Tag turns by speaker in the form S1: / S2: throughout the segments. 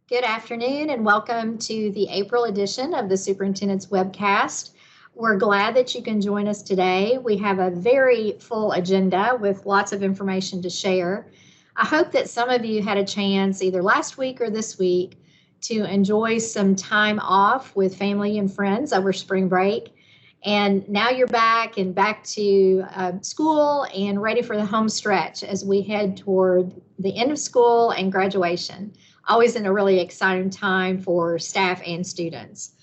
S1: Good afternoon and welcome to the April edition of the Superintendent's Webcast. We're glad that you can join us today. We have a very full agenda with lots of information to share. I hope that some of you had a chance either last week or this week to enjoy some time off with family and friends over spring break. And now you're back to school and ready for the home stretch as we head toward the end of school and graduation. Always in a really exciting time for staff and students.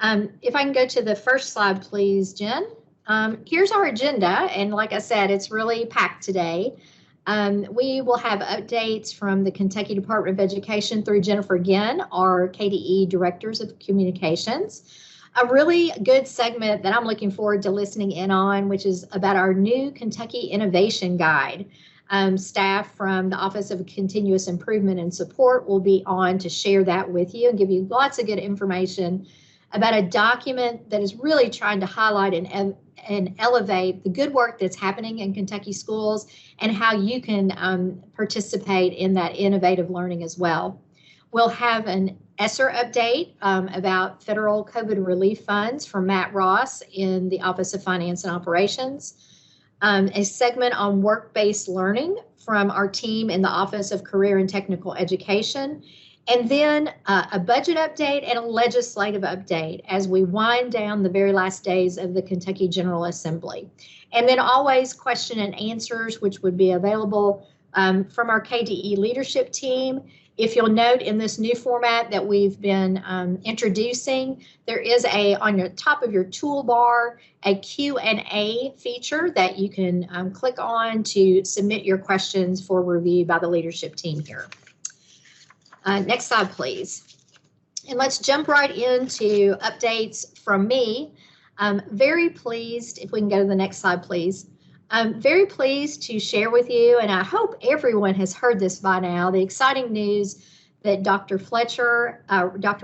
S1: If I can go to the first slide, please, Jen. Here's our agenda, and like I said, it's really packed today. We will have updates from the Kentucky Department of Education through Jennifer Ginn, our KDE Directors of Communications. A really good segment that I'm looking forward to listening in on, which is about our new Kentucky Innovation Guide. Staff from the Office of Continuous Improvement and Support will be on to share that with you and give you lots of good information about a document that is really trying to highlight and elevate the good work that's happening in Kentucky schools and how you can participate in that innovative learning as well. We'll have an ESSER update about federal COVID relief funds from Matt Ross in the Office of Finance and Operations. A segment on work-based learning from our team in the Office of Career and Technical Education, and then a budget update and a legislative update as we wind down the very last days of the Kentucky General Assembly. And then always question and answers, which would be available from our KDE leadership team. If you'll note in this new format that we've been introducing, there is on the top of your toolbar, a Q&A feature that you can click on to submit your questions for review by the leadership team here. Next slide, please. And let's jump right into updates from me. Very pleased, if we can go to the next slide, please. I'm very pleased to share with you, and I hope everyone has heard this by now, the exciting news that Dr.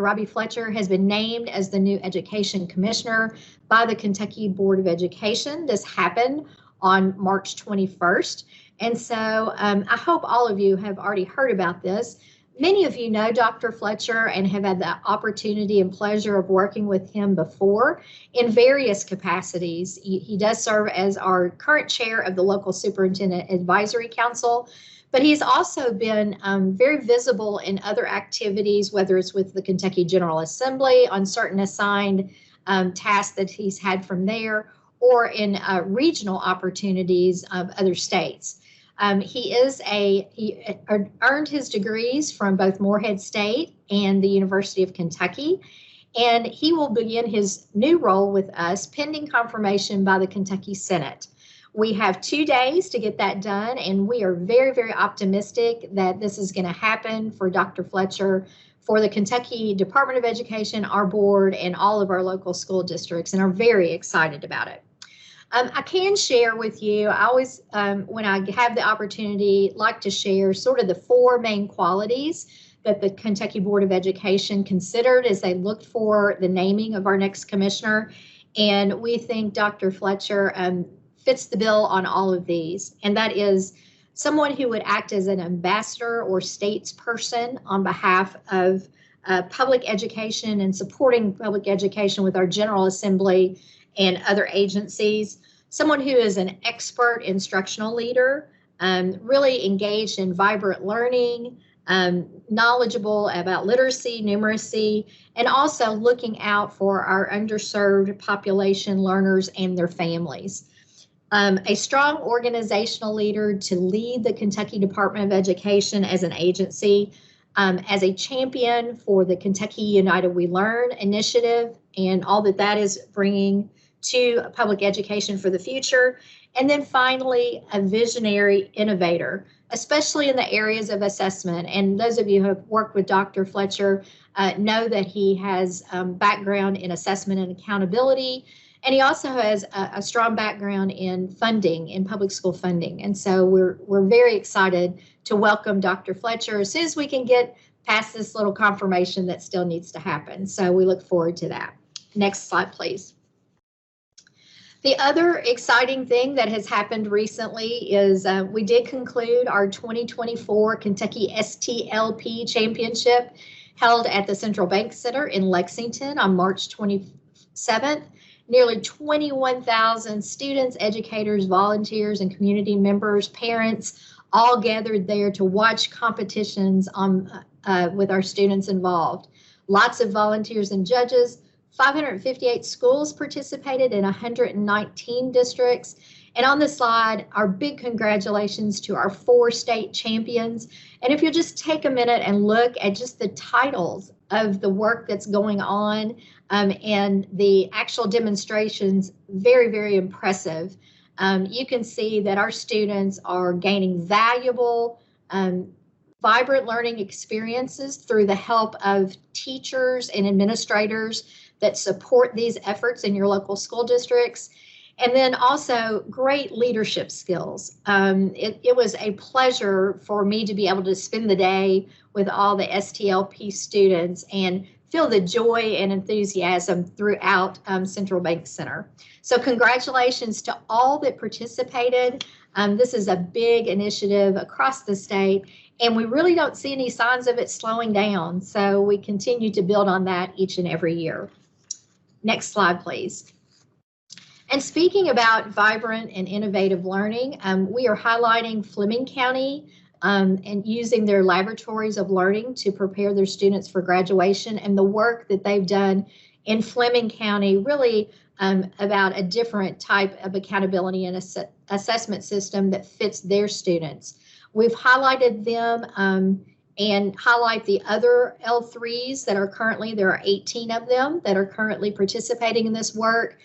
S1: Robbie Fletcher has been named as the new Education Commissioner by the Kentucky Board of Education. This happened on March 21st, and so I hope all of you have already heard about this. Many of you know Dr. Fletcher and have had the opportunity and pleasure of working with him before in various capacities. He does serve as our current chair of the local Superintendent Advisory Council, but he's also been very visible in other activities, whether it's with the Kentucky General Assembly on certain assigned tasks that he's had from there, or in regional opportunities of other states. He earned his degrees from both Morehead State and the University of Kentucky, and he will begin his new role with us pending confirmation by the Kentucky Senate. We have 2 days to get that done, and we are very, very optimistic that this is going to happen for Dr. Fletcher, for the Kentucky Department of Education, our board, and all of our local school districts, and are very excited about it. I can share with you, I always, when I have the opportunity, like to share sort of the 4 main qualities that the Kentucky Board of Education considered as they looked for the naming of our next commissioner. And we think Dr. Fletcher fits the bill on all of these. And that is someone who would act as an ambassador or statesperson on behalf of public education and supporting public education with our General Assembly and other agencies. Someone who is an expert instructional leader, really engaged in vibrant learning, knowledgeable about literacy, numeracy, and also looking out for our underserved population learners and their families. A strong organizational leader to lead the Kentucky Department of Education as an agency, as a champion for the Kentucky United We Learn initiative and all that that is bringing to public education for the future. And then finally, a visionary innovator, especially in the areas of assessment. And those of you who have worked with Dr. Fletcher know that he has background in assessment and accountability. And he also has a strong background in funding, in public school funding. And so we're very excited to welcome Dr. Fletcher as soon as we can get past this little confirmation that still needs to happen. So we look forward to that. Next slide, please. The other exciting thing that has happened recently is we did conclude our 2024 Kentucky STLP Championship. held at the Central Bank Center in Lexington on March 27th. Nearly 21,000 students, educators, volunteers, and community members, parents, all gathered there to watch competitions with our students involved. Lots of volunteers and judges. 558 schools participated in 119 districts. And on the slide, our big congratulations to our 4 state champions. And if you'll just take a minute and look at just the titles of the work that's going on and the actual demonstrations, very, very impressive. You can see that our students are gaining valuable, vibrant learning experiences through the help of teachers and administrators that support these efforts in your local school districts. And then also great leadership skills. It was a pleasure for me to be able to spend the day with all the STLP students and feel the joy and enthusiasm throughout Central Bank Center. So congratulations to all that participated. This is a big initiative across the state, and we really don't see any signs of it slowing down. So we continue to build on that each and every year. Next slide, please. And speaking about vibrant and innovative learning, we are highlighting Fleming County and using their laboratories of learning to prepare their students for graduation, and the work that they've done in Fleming County really about a different type of accountability and assessment system that fits their students. We've highlighted them and highlight the other L3s that are currently, there are 18 of them that are currently participating in this work.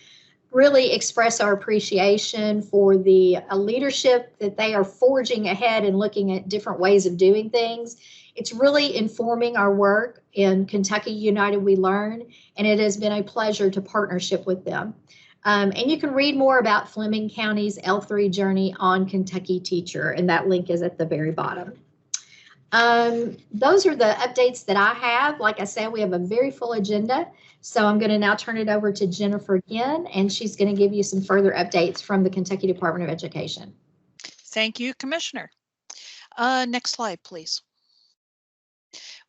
S1: Really express our appreciation for the leadership that they are forging ahead and looking at different ways of doing things. It's really informing our work in Kentucky United We Learn, and it has been a pleasure to partnership with them. And you can read more about Fleming County's L3 journey on Kentucky Teacher, and that link is at the very bottom. Those are the updates that I have. Like I said, we have a very full agenda. So I'm going to now turn it over to Jennifer again, and she's going to give you some further updates from the Kentucky Department of Education.
S2: Thank you, Commissioner. Next slide, please.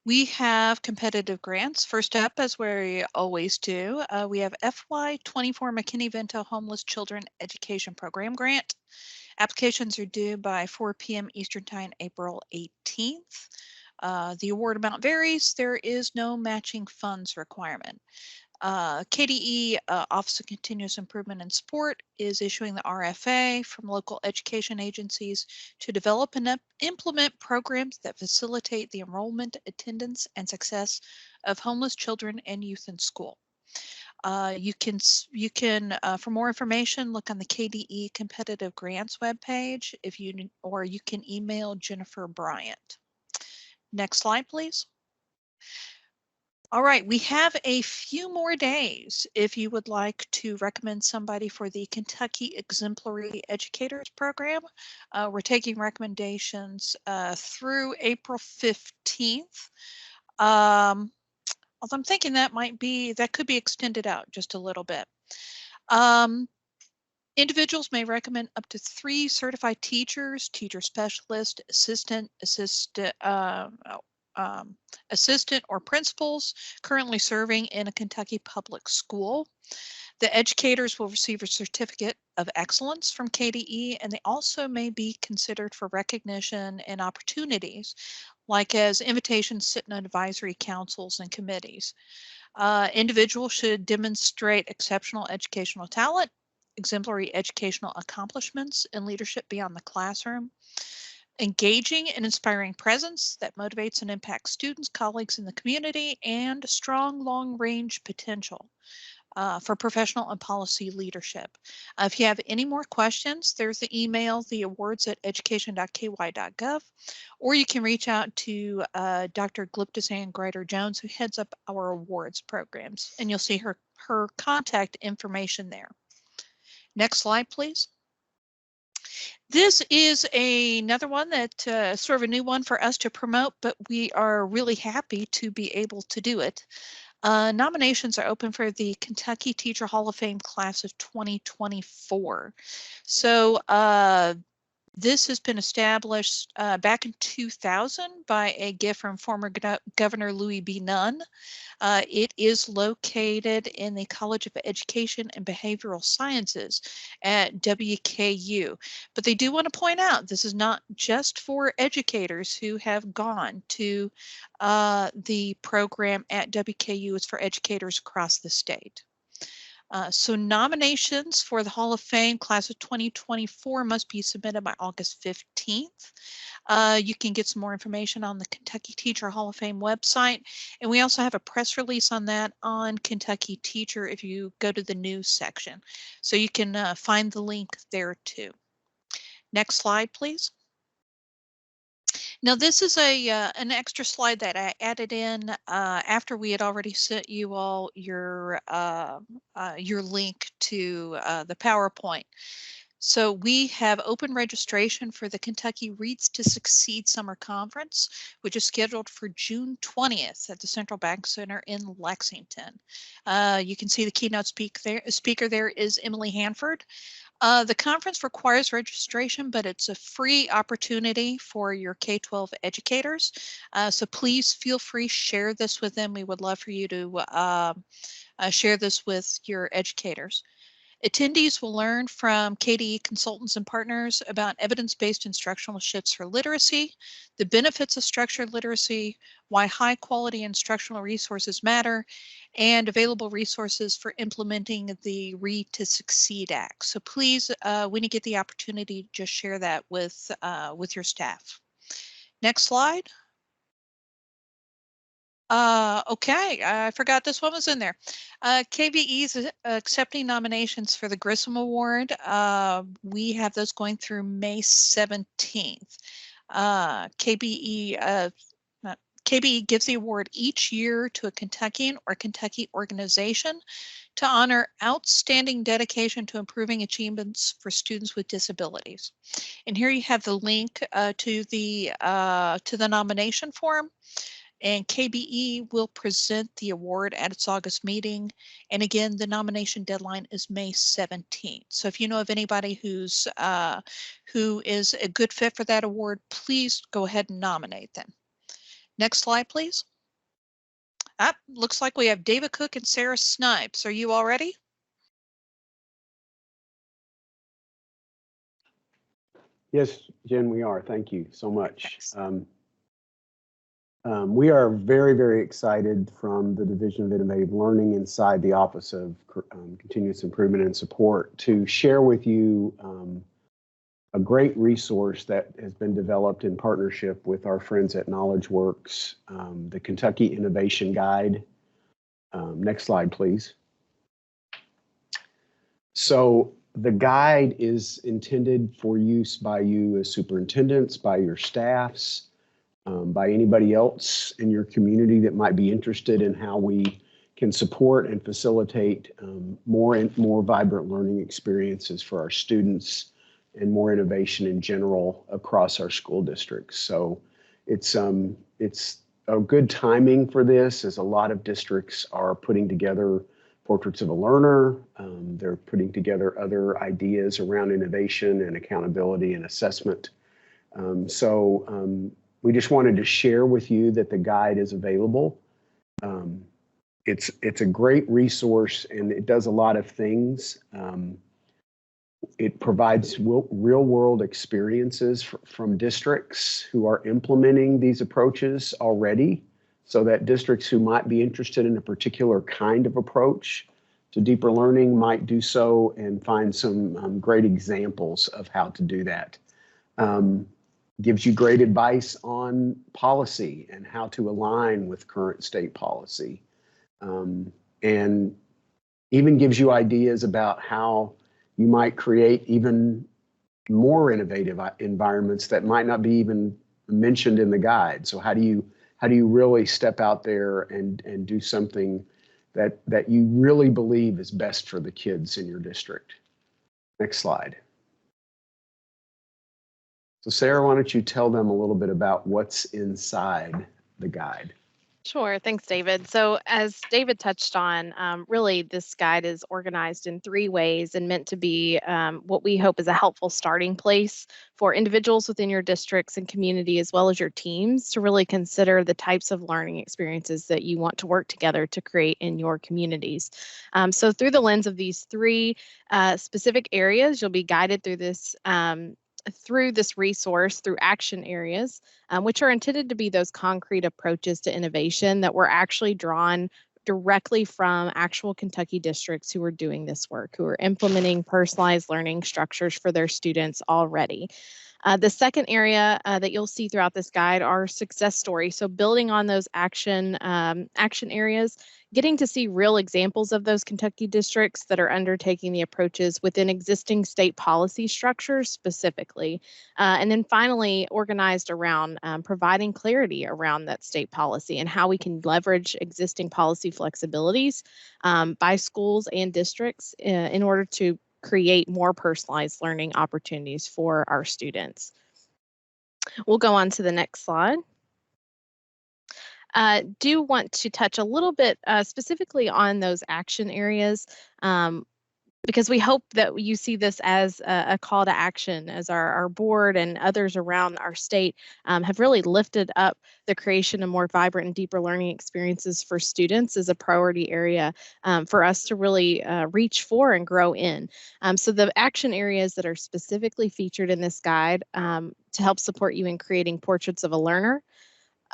S2: We have competitive grants. First up, as we always do, we have FY24 McKinney-Vento Homeless Children Education Program Grant. Applications are due by 4 p.m. Eastern Time, April 18th. The award amount varies. There is no matching funds requirement. KDE, Office of Continuous Improvement and Support, is issuing the RFA from local education agencies to develop and implement programs that facilitate the enrollment, attendance, and success of homeless children and youth in school. You can for more information, look on the KDE Competitive Grants webpage, or you can email Jennifer Bryant. Next slide, please. All right, we have a few more days if you would like to recommend somebody for the Kentucky Exemplary Educators Program. We're taking recommendations through April 15th. Although I'm thinking that could be extended out just a little bit. Individuals may recommend up to 3 certified teachers, teacher specialist, assistant, or principals currently serving in a Kentucky public school. The educators will receive a certificate of excellence from KDE, and they also may be considered for recognition and opportunities, like as invitations sit in advisory councils and committees. Individuals should demonstrate exceptional educational talent, exemplary educational accomplishments, and leadership beyond the classroom. Engaging and inspiring presence that motivates and impacts students, colleagues in the community, and strong long-range potential for professional and policy leadership. If you have any more questions, there's the email, theawards@education.ky.gov, or you can reach out to Dr. Gliptazan Grider-Jones, who heads up our awards programs, and you'll see her contact information there. Next slide, please. This is another one that sort of a new one for us to promote, but we are really happy to be able to do it. Nominations are open for the Kentucky Teacher Hall of Fame class of 2024. So This has been established back in 2000 by a gift from former Governor Louis B. Nunn. It is located in the College of Education and Behavioral Sciences at WKU. But they do want to point out this is not just for educators who have gone to the program at WKU. It's for educators across the state. So nominations for the Hall of Fame class of 2024 must be submitted by August 15th. You can get some more information on the Kentucky Teacher Hall of Fame website. And we also have a press release on that on Kentucky Teacher if you go to the news section. So you can find the link there too. Next slide, please. Now this is an extra slide that I added in after we had already sent you all your link to the PowerPoint. So we have open registration for the Kentucky Reads to Succeed Summer Conference, which is scheduled for June 20th at the Central Bank Center in Lexington. You can see the keynote speaker there is Emily Hanford. The conference requires registration, but it's a free opportunity for your K-12 educators. So please feel free, share this with them. We would love for you to share this with your educators. Attendees will learn from KDE consultants and partners about evidence-based instructional shifts for literacy, the benefits of structured literacy, why high-quality instructional resources matter, and available resources for implementing the Read to Succeed Act. So please, when you get the opportunity, just share that with your staff. Next slide. Okay, I forgot this one was in there. KVE is accepting nominations for the Grissom Award. We have those going through May 17th. KBE gives the award each year to a Kentuckian or Kentucky organization to honor outstanding dedication to improving achievements for students with disabilities. And here you have the link to the nomination form. And KBE will present the award at its August meeting. And again, the nomination deadline is May 17th. So if you know of anybody who is a good fit for that award, please go ahead and nominate them. Next slide, please. Looks like we have David Cook and Sarah Snipes. Are you all ready?
S3: Yes, Jen, we are. Thank you so much. We are very, very excited from the Division of Innovative Learning inside the Office of Continuous Improvement and Support to share with you a great resource that has been developed in partnership with our friends at KnowledgeWorks, the Kentucky Innovation Guide. Next slide, please. So the guide is intended for use by you as superintendents, by your staffs, by anybody else in your community that might be interested in how we can support and facilitate more and more vibrant learning experiences for our students and more innovation in general across our school districts. So it's a good timing for this, as a lot of districts are putting together portraits of a learner. They're putting together other ideas around innovation and accountability and assessment. We just wanted to share with you that the guide is available. It's a great resource, and it does a lot of things. It provides real-world experiences from districts who are implementing these approaches already, so that districts who might be interested in a particular kind of approach to deeper learning might do so and find some great examples of how to do that. Gives you great advice on policy and how to align with current state policy, and even gives you ideas about how you might create even more innovative environments that might not be even mentioned in the guide. So how do you really step out there and do something that you really believe is best for the kids in your district? Next slide. So Sarah, why don't you tell them a little bit about what's inside the guide?
S4: Sure. Thanks, David. So as David touched on, really this guide is organized in 3 ways and meant to be what we hope is a helpful starting place for individuals within your districts and community, as well as your teams, to really consider the types of learning experiences that you want to work together to create in your communities. So through the lens of these 3 specific areas, you'll be guided through this resource through action areas, which are intended to be those concrete approaches to innovation that were actually drawn directly from actual Kentucky districts who are doing this work, who are implementing personalized learning structures for their students already. The second area that you'll see throughout this guide are success stories. So building on those action areas, getting to see real examples of those Kentucky districts that are undertaking the approaches within existing state policy structures specifically. And then finally, organized around providing clarity around that state policy and how we can leverage existing policy flexibilities by schools and districts in order to create more personalized learning opportunities for our students. We'll go on to the next slide. Do want to touch a little bit specifically on those action areas, because we hope that you see this as a call to action, as our board and others around our state have really lifted up the creation of more vibrant and deeper learning experiences for students as a priority area for us to really reach for and grow in. So the action areas that are specifically featured in this guide to help support you in creating portraits of a learner,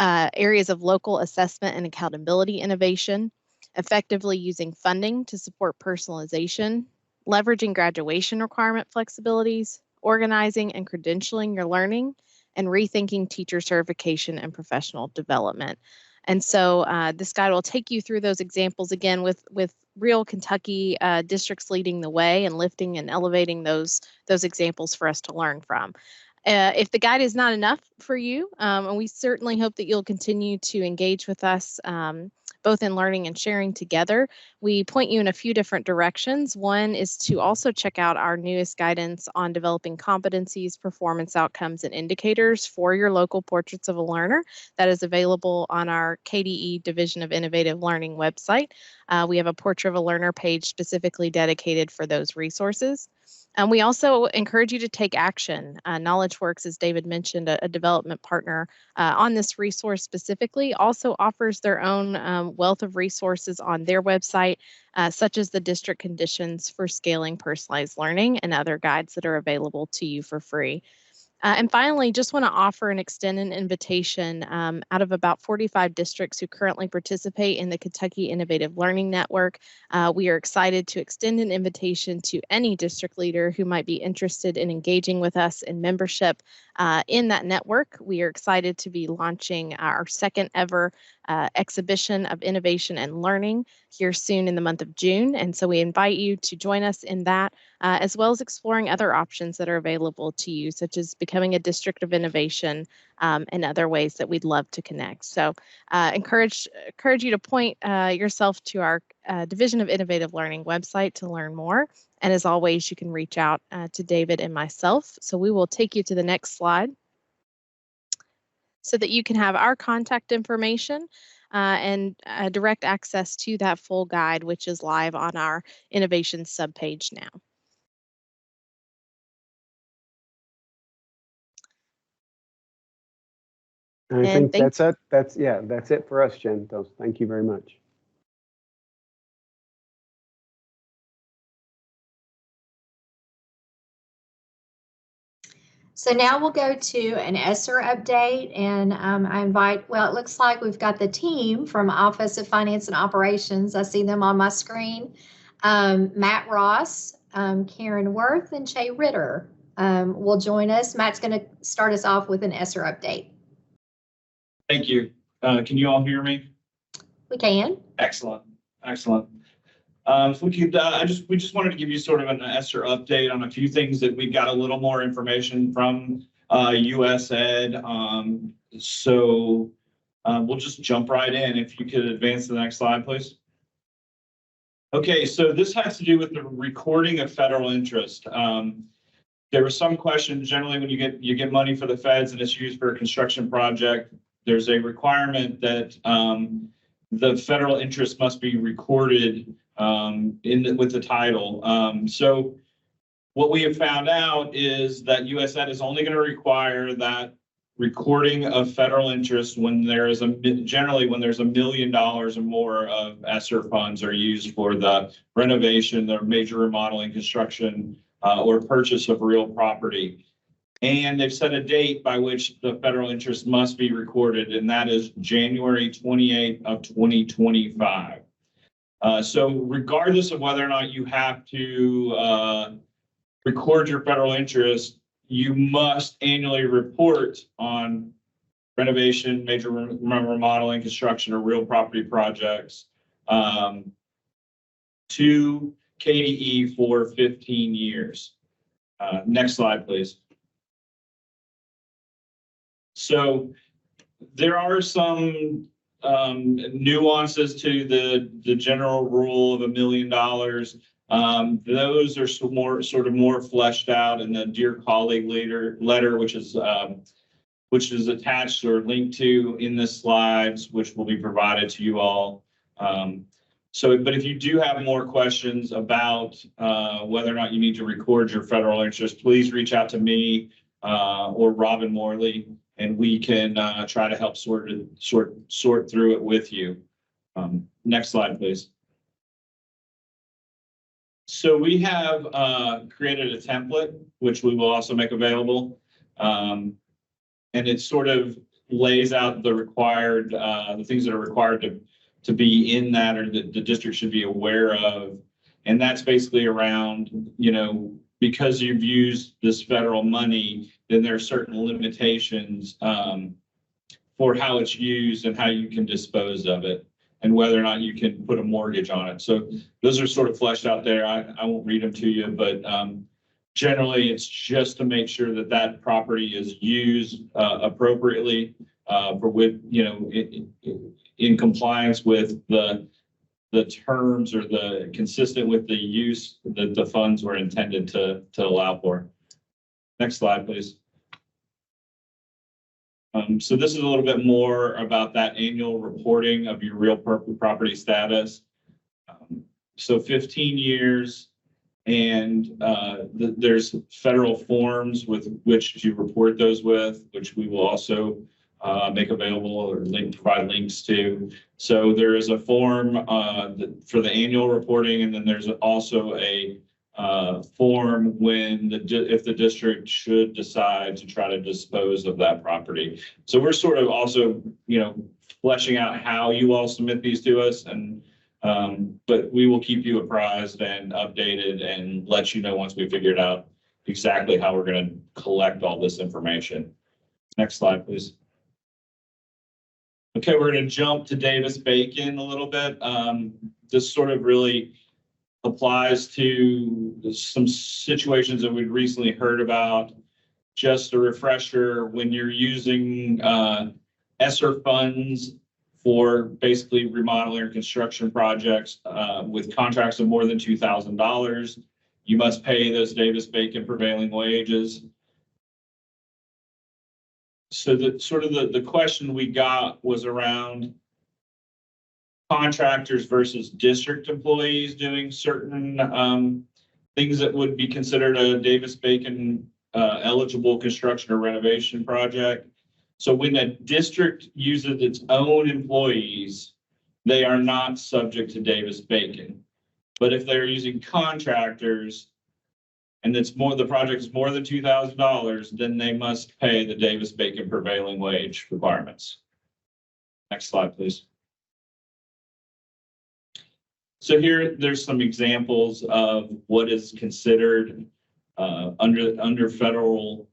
S4: areas of local assessment and accountability innovation, effectively using funding to support personalization, leveraging graduation requirement flexibilities, organizing and credentialing your learning, and rethinking teacher certification and professional development. And so this guide will take you through those examples again with real Kentucky districts leading the way and lifting and elevating those examples for us to learn from. If the guide is not enough for you, and we certainly hope that you'll continue to engage with us both in learning and sharing together, we point you in a few different directions. One is to also check out our newest guidance on developing competencies, performance outcomes, and indicators for your local portraits of a learner. That is available on our KDE Division of Innovative Learning website. We have a Portrait of a Learner page specifically dedicated for those resources. And we also encourage you to take action. KnowledgeWorks, as David mentioned, a development partner on this resource specifically, also offers their own wealth of resources on their website, such as the district conditions for scaling personalized learning and other guides that are available to you for free. And finally, just want to offer and extend an invitation out of about 45 districts who currently participate in the Kentucky Innovative Learning Network. We are excited to extend an invitation to any district leader who might be interested in engaging with us in membership in that network. We are excited to be launching our second ever exhibition of innovation and learning here soon in the month of June. And so we invite you to join us in that, as well as exploring other options that are available to you, such as becoming a district of innovation and other ways that we'd love to connect. So encourage you to point yourself to our Division of Innovative Learning website to learn more. And as always, you can reach out to David and myself. So we will take you to the next slide so that you can have our contact information and direct access to that full guide, which is live on our innovation subpage now.
S3: I think that's it. That's it for us, Jen. Thank you very much.
S1: So now we'll go to an ESSER update, and I invite, well, it looks like we've got the team from Office of Finance and Operations. I see them on my screen. Matt Ross, Karen Worth, and Jay Ritter will join us. Matt's going to start us off with an ESSER update.
S5: Thank you. Can you all hear me?
S1: We can.
S5: Excellent. Excellent. So we just wanted to give you sort of an ESSER update on a few things that we got a little more information from US Ed. So we'll just jump right in. If you could advance to the next slide, please. Okay, so this has to do with the recording of federal interest. There was some question generally when you get money for the feds and it's used for a construction project. there's a requirement that the federal interest must be recorded with the title. So what we have found out is that USAID is only going to require that recording of federal interest when there is generally when there's $1 million or more of ESSER funds are used for the renovation, the major remodeling, construction, or purchase of real property. And they've set a date by which the federal interest must be recorded, and that is January 28th of 2025. So regardless of whether or not you have to record your federal interest, you must annually report on renovation, major remodeling, construction, or real property projects to KDE for 15 years. Next slide, please. So there are some nuances to the general rule of $1 million. Those are more fleshed out in the Dear Colleague letter, which is attached or linked to in the slides, which will be provided to you all. But if you do have more questions about whether or not you need to record your federal interest, please reach out to me or Robin Morley, and we can try to help sort through it with you. Next slide, please. So we have created a template, which we will also make available. And it sort of lays out the required, the things that are required to be in that, or that the district should be aware of. And that's basically around, because you've used this federal money, then there are certain limitations for how it's used and how you can dispose of it, and whether or not you can put a mortgage on it. So those are sort of fleshed out there. I won't read them to you, but generally it's just to make sure that that property is used appropriately in compliance with the terms, or the consistent with the use that the funds were intended to allow for. Next slide, please. So this is a little bit more about that annual reporting of your real property status. So 15 years, and there's federal forms with which you report those with, which we will also make available or provide links to. So there is a form for the annual reporting, and then there's also a form if the district should decide to try to dispose of that property. So we're sort of also, fleshing out how you all submit these to us, and but we will keep you apprised and updated and let you know once we figured out exactly how we're going to collect all this information. Next slide, please. Okay, we're going to jump to Davis-Bacon a little bit. This sort of really applies to some situations that we've recently heard about. Just a refresher, when you're using ESSER funds for basically remodeling or construction projects with contracts of more than $2,000, you must pay those Davis-Bacon prevailing wages. So the question we got was around contractors versus district employees doing certain things that would be considered a Davis-Bacon eligible construction or renovation project. So when a district uses its own employees, they are not subject to Davis-Bacon. But if they're using contractors and the project is more than $2,000, then they must pay the Davis-Bacon prevailing wage requirements. Next slide, please. So here, there's some examples of what is considered under federal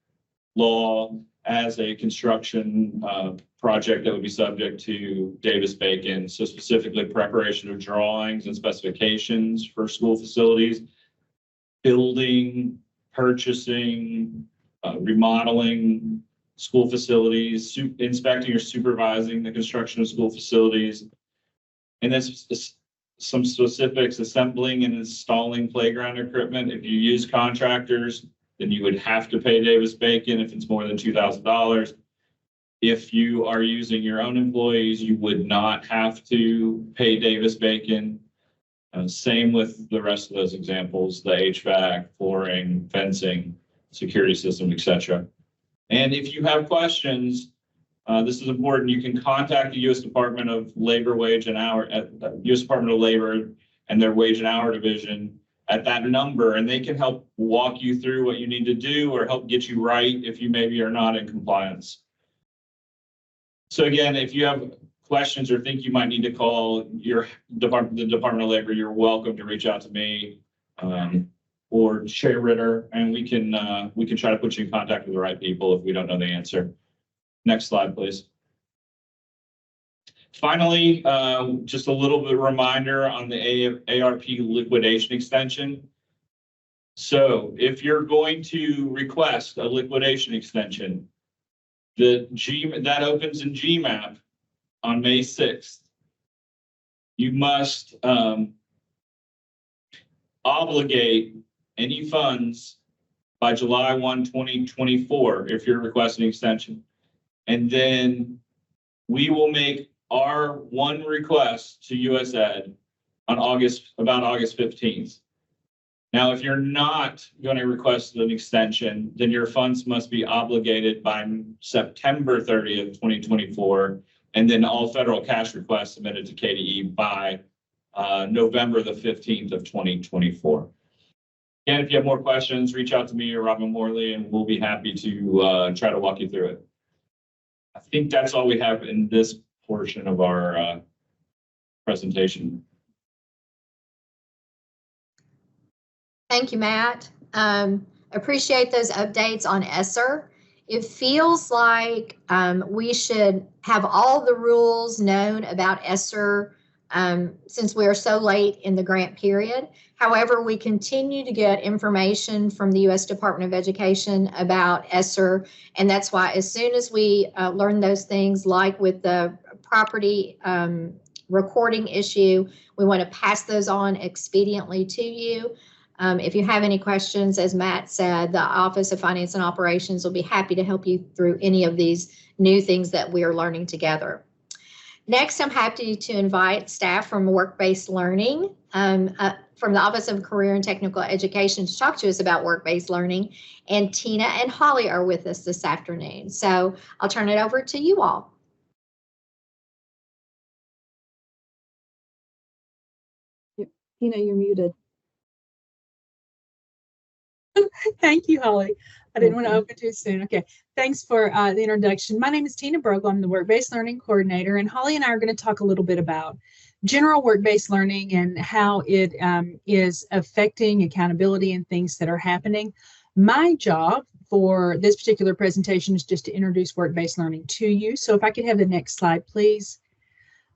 S5: law as a construction project that would be subject to Davis-Bacon. So specifically, preparation of drawings and specifications for school facilities, building, purchasing, remodeling school facilities, inspecting or supervising the construction of school facilities, and then some specifics: assembling and installing playground equipment. If you use contractors, then you would have to pay Davis-Bacon if it's more than $2,000. If you are using your own employees, you would not have to pay Davis-Bacon. Same with the rest of those examples, the HVAC, flooring, fencing, security system, etc. And if you have questions, this is important, you can contact the U.S. Department of Labor Wage and Hour at the U.S. Department of Labor and their Wage and Hour Division at that number, and they can help walk you through what you need to do or help get you right if you maybe are not in compliance. So again, if you have questions or think you might need to call the Department of Labor, you're welcome to reach out to me or Shay Ritter, and we can try to put you in contact with the right people if we don't know the answer. Next slide, please. Finally, just a little bit of reminder on the ARP liquidation extension. So if you're going to request a liquidation extension, that opens in GMAP on May 6th. You must obligate any funds by July 1, 2024 if you're requesting extension. And then we will make our one request to US Ed on about August 15th. Now, if you're not going to request an extension, then your funds must be obligated by September 30th, 2024, and then all federal cash requests submitted to KDE by November the 15th of 2024. Again, if you have more questions, reach out to me or Robin Morley, and we'll be happy to try to walk you through it. I think that's all we have in this portion of our presentation.
S1: Thank you, Matt. Appreciate those updates on ESSER. It feels like we should have all the rules known about ESSER since we are so late in the grant period. However, we continue to get information from the U.S. Department of Education about ESSER, and that's why as soon as we learn those things, like with the property recording issue, we want to pass those on expediently to you. If you have any questions, as Matt said, the Office of Finance and Operations will be happy to help you through any of these new things that we are learning together. Next, I'm happy to invite staff from Work-Based Learning from the Office of Career and Technical Education to talk to us about work-based learning. And Tina and Holly are with us this afternoon. So I'll turn it over to you all.
S6: Tina, you're muted. Thank you, Holly. I didn't want to open too soon. Okay, thanks for the introduction. My name is Tina Brogle. I'm the Work-Based Learning Coordinator, and Holly and I are going to talk a little bit about general work-based learning and how it is affecting accountability and things that are happening. My job for this particular presentation is just to introduce work-based learning to you. So if I could have the next slide, please.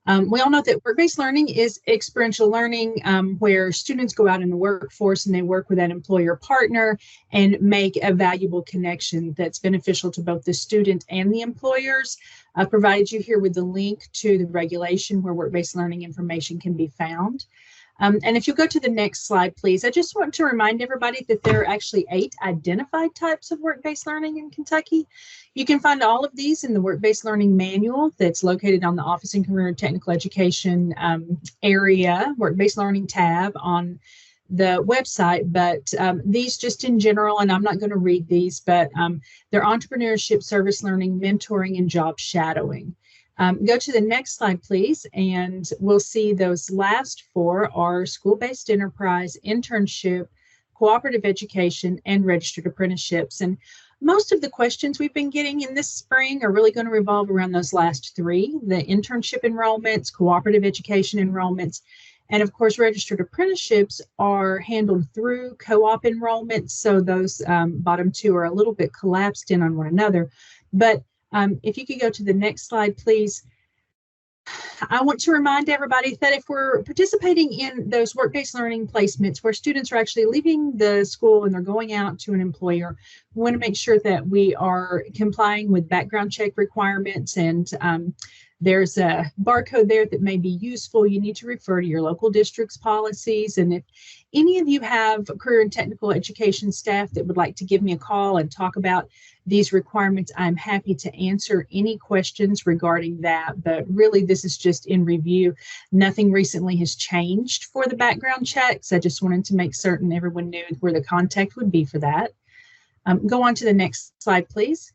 S6: We all know that work-based learning is experiential learning where students go out in the workforce and they work with an employer partner and make a valuable connection that's beneficial to both the student and the employers. I provided you here with the link to the regulation where work-based learning information can be found. And if you go to the next slide, please, I just want to remind everybody that there are actually 8 identified types of work-based learning in Kentucky. You can find all of these in the Work-Based Learning Manual that's located on the Office of Career and Technical Education area, Work-Based Learning tab on the website. But these just in general, and I'm not going to read these, but they're entrepreneurship, service learning, mentoring, and job shadowing. Go to the next slide, please, and we'll see those last 4 are school-based enterprise, internship, cooperative education, and registered apprenticeships. And most of the questions we've been getting in this spring are really going to revolve around those last 3, the internship enrollments, cooperative education enrollments, and of course, registered apprenticeships are handled through co-op enrollments. So those bottom 2 are a little bit collapsed in on one another. But if you could go to the next slide, please. I want to remind everybody that if we're participating in those work-based learning placements where students are actually leaving the school and they're going out to an employer, we want to make sure that we are complying with background check requirements, and there's a barcode there that may be useful. You need to refer to your local district's policies. And if any of you have career and technical education staff that would like to give me a call and talk about these requirements, I'm happy to answer any questions regarding that. But really, this is just in review. Nothing recently has changed for the background checks. I just wanted to make certain everyone knew where the contact would be for that. Go on to the next slide, please.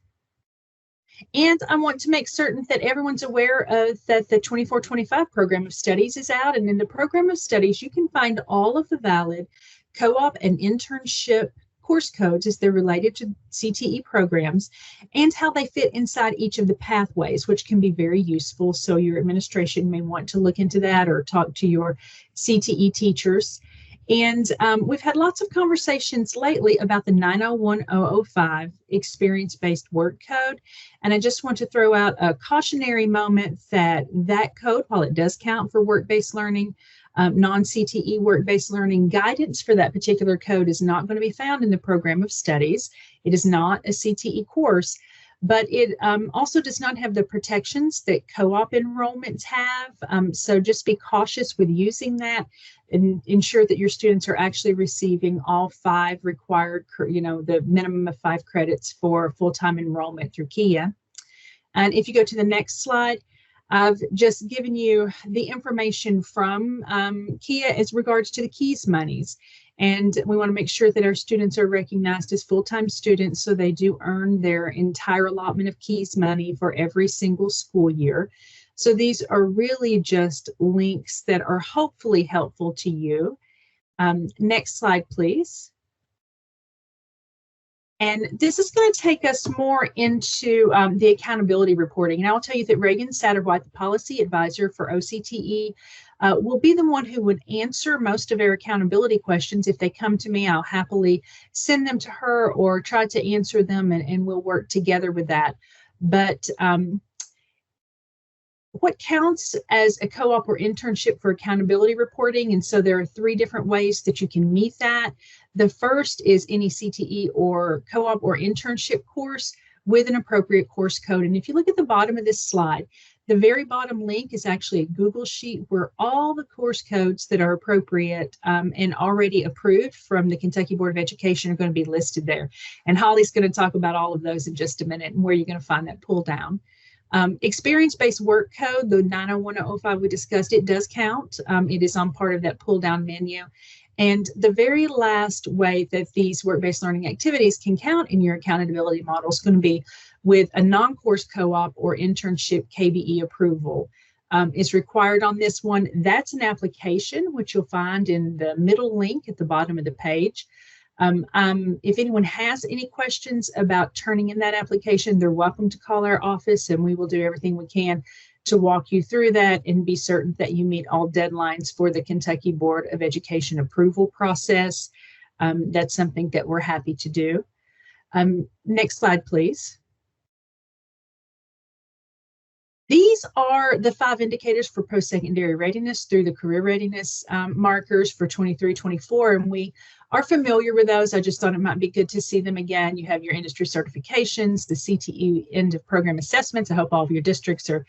S6: And I want to make certain that everyone's aware of that the 24-25 program of studies is out. And in the program of studies, you can find all of the valid co-op and internship course codes as they're related to CTE programs and how they fit inside each of the pathways, which can be very useful. So your administration may want to look into that or talk to your CTE teachers. And we've had lots of conversations lately about the 901-005 experience-based work code. And I just want to throw out a cautionary moment that that code, while it does count for work-based learning, non-CTE work-based learning, guidance for that particular code is not going to be found in the program of studies. It is not a CTE course, but it also does not have the protections that co-op enrollments have. So just be cautious with using that and ensure that your students are actually receiving all 5 required, the minimum of 5 credits for full-time enrollment through KIA. And if you go to the next slide, I've just given you the information from KIA as regards to the KEYS monies. And we want to make sure that our students are recognized as full-time students, so they do earn their entire allotment of KEYS money for every single school year. So these are really just links that are hopefully helpful to you. Next slide, please. And this is going to take us more into the accountability reporting. And I'll tell you that Reagan Satterwhite, the policy advisor for OCTE, will be the one who would answer most of our accountability questions. If they come to me, I'll happily send them to her or try to answer them, and we'll work together with that. But what counts as a co-op or internship for accountability reporting? And so there are 3 different ways that you can meet that. The first is any CTE or co-op or internship course with an appropriate course code. And if you look at the bottom of this slide, the very bottom link is actually a Google sheet where all the course codes that are appropriate and already approved from the Kentucky Board of Education are going to be listed there. And Holly's going to talk about all of those in just a minute and where you're going to find that pull down. Experience-based work code, the 901-005 we discussed, it does count. It is on part of that pull-down menu. And the very last way that these work-based learning activities can count in your accountability model is going to be with a non-course co-op or internship KBE approval. Is required on this one. That's an application, which you'll find in the middle link at the bottom of the page. If anyone has any questions about turning in that application, they're welcome to call our office, and we will do everything we can to walk you through that and be certain that you meet all deadlines for the Kentucky Board of Education approval process. That's something that we're happy to do. Next slide, please. These are the 5 indicators for post-secondary readiness through the career readiness markers for 23-24, and we are familiar with those. I just thought it might be good to see them again. You have your industry certifications, the CTE end of program assessments. I hope all of your districts are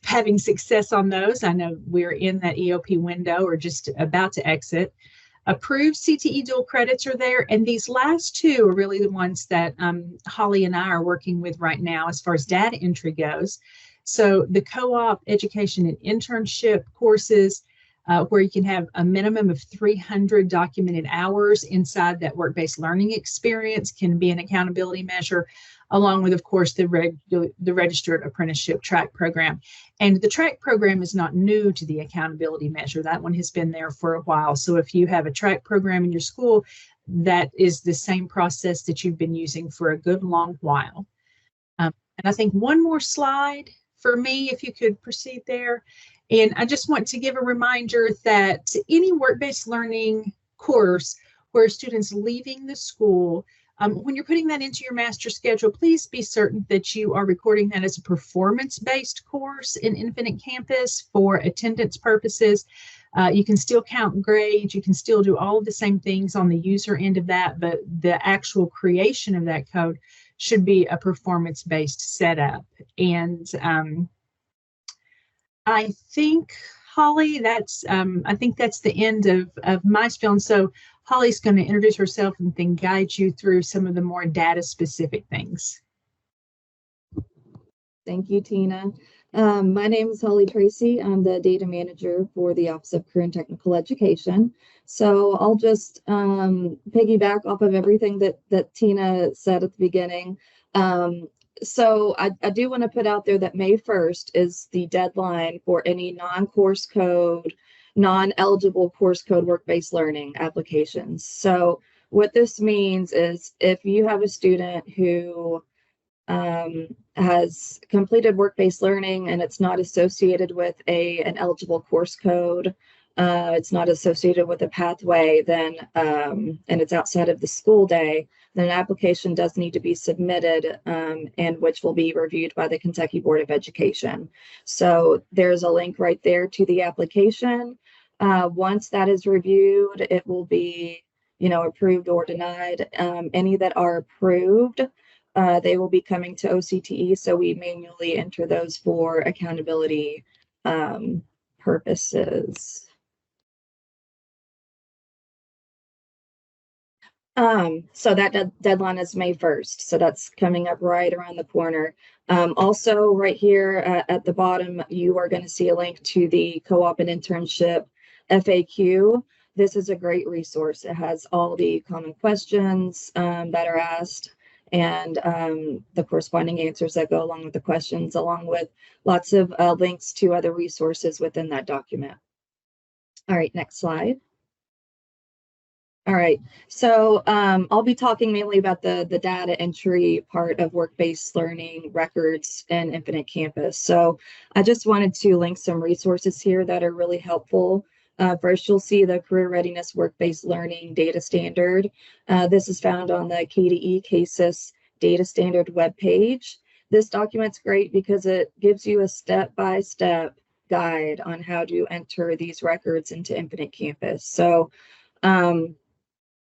S6: having success on those. I know we're in that EOP window or just about to exit. Approved CTE dual credits are there, and these last 2 are really the ones that Holly and I are working with right now as far as data entry goes. So the co-op education and internship courses where you can have a minimum of 300 documented hours inside that work-based learning experience can be an accountability measure, along with, of course, the registered apprenticeship track program. And the track program is not new to the accountability measure. That one has been there for a while. So if you have a track program in your school, that is the same process that you've been using for a good long while. And I think one more slide for me, if you could proceed there. And I just want to give a reminder that any work-based learning course where students leaving the school, when you're putting that into your master schedule, please be certain that you are recording that as a performance-based course in Infinite Campus for attendance purposes. You can still count grades, you can still do all of the same things on the user end of that, but the actual creation of that code should be a performance-based setup. And I think, Holly, I think that's the end of my spiel. And so Holly's going to introduce herself and then guide you through some of the more data-specific things.
S7: Thank you, Tina. My name is Holly Tracy. I'm the data manager for the Office of Career and Technical Education. So I'll just piggyback off of everything that Tina said at the beginning. So I do want to put out there that May 1st is the deadline for any non-course code, non-eligible course code work-based learning applications. So what this means is if you have a student who has completed work-based learning and it's not associated with an eligible course code, it's not associated with a pathway, then and it's outside of the school day, then an application does need to be submitted, and which will be reviewed by the Kentucky Board of Education. So there's a link right there to the application. Once that is reviewed, it will be, approved or denied. Any that are approved, they will be coming to OCTE, so we manually enter those for accountability purposes. So that deadline is May 1st, so that's coming up right around the corner. Also, right here at the bottom, you are going to see a link to the co-op and internship FAQ. This is a great resource. It has all the common questions that are asked, and the corresponding answers that go along with the questions, along with lots of links to other resources within that document. All right, next slide. All right, so I'll be talking mainly about the data entry part of work-based learning records and Infinite Campus. So I just wanted to link some resources here that are really helpful. First, you'll see the Career Readiness Work-Based Learning Data Standard. This is found on the KDE CASIS Data Standard webpage. This document's great because it gives you a step-by-step guide on how to enter these records into Infinite Campus. So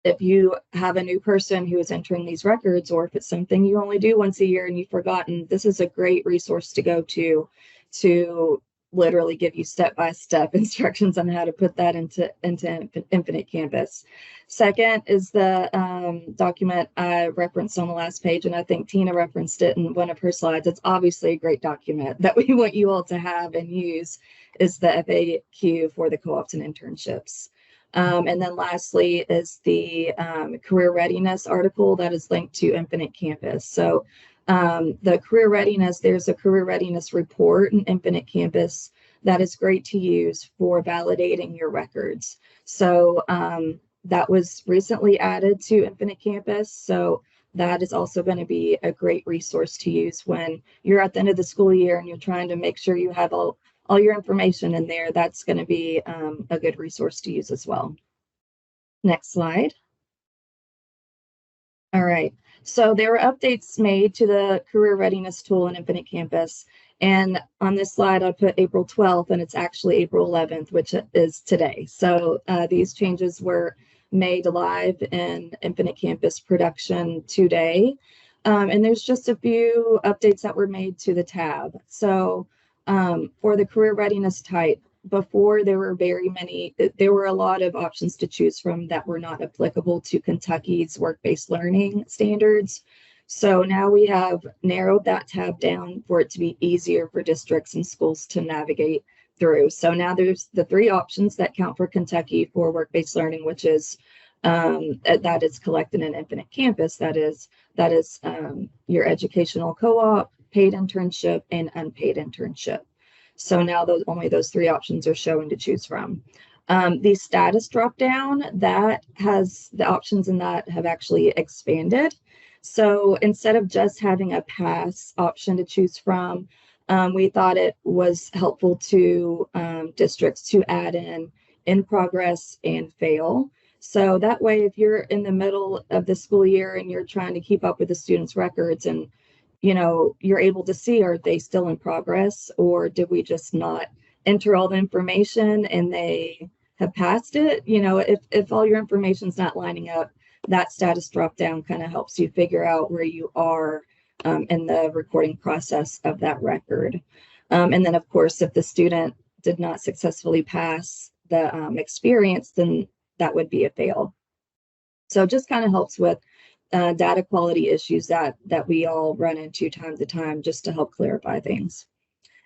S7: if you have a new person who is entering these records, or if it's something you only do once a year and you've forgotten, this is a great resource to go to literally give you step-by-step instructions on how to put that into Infinite Campus. Second is the document I referenced on the last page, and I think Tina referenced it in one of her slides. It's obviously a great document that we want you all to have and use, is the FAQ for the co-ops and internships. And then lastly is the career readiness article that is linked to Infinite Campus. So the career readiness, there's a career readiness report in Infinite Campus that is great to use for validating your records. So that was recently added to Infinite Campus. So that is also going to be a great resource to use when you're at the end of the school year and you're trying to make sure you have all your information in there. That's going to be a good resource to use as well. Next slide. All right, so there were updates made to the career readiness tool in Infinite Campus. And on this slide, I put April 12th, and it's actually April 11th, which is today. So these changes were made live in Infinite Campus production today. And there's just a few updates that were made to the tab. So for the career readiness type, before there were a lot of options to choose from that were not applicable to Kentucky's work-based learning standards. So now we have narrowed that tab down for it to be easier for districts and schools to navigate through. So now there's the 3 options that count for Kentucky for work-based learning, which is that is collected in Infinite Campus. That is your educational co-op, paid internship, and unpaid internship. So now only those 3 options are showing to choose from. The status dropdown, that has the options in that have actually expanded. So instead of just having a pass option to choose from, we thought it was helpful to districts to add in progress and fail. So that way, if you're in the middle of the school year and you're trying to keep up with the students' records and you're able to see, are they still in progress, or did we just not enter all the information and they have passed it? If all your information's not lining up, that status drop down kind of helps you figure out where you are in the recording process of that record. And then, of course, if the student did not successfully pass the experience, then that would be a fail. So it just kind of helps with data quality issues that we all run into time to time, just to help clarify things.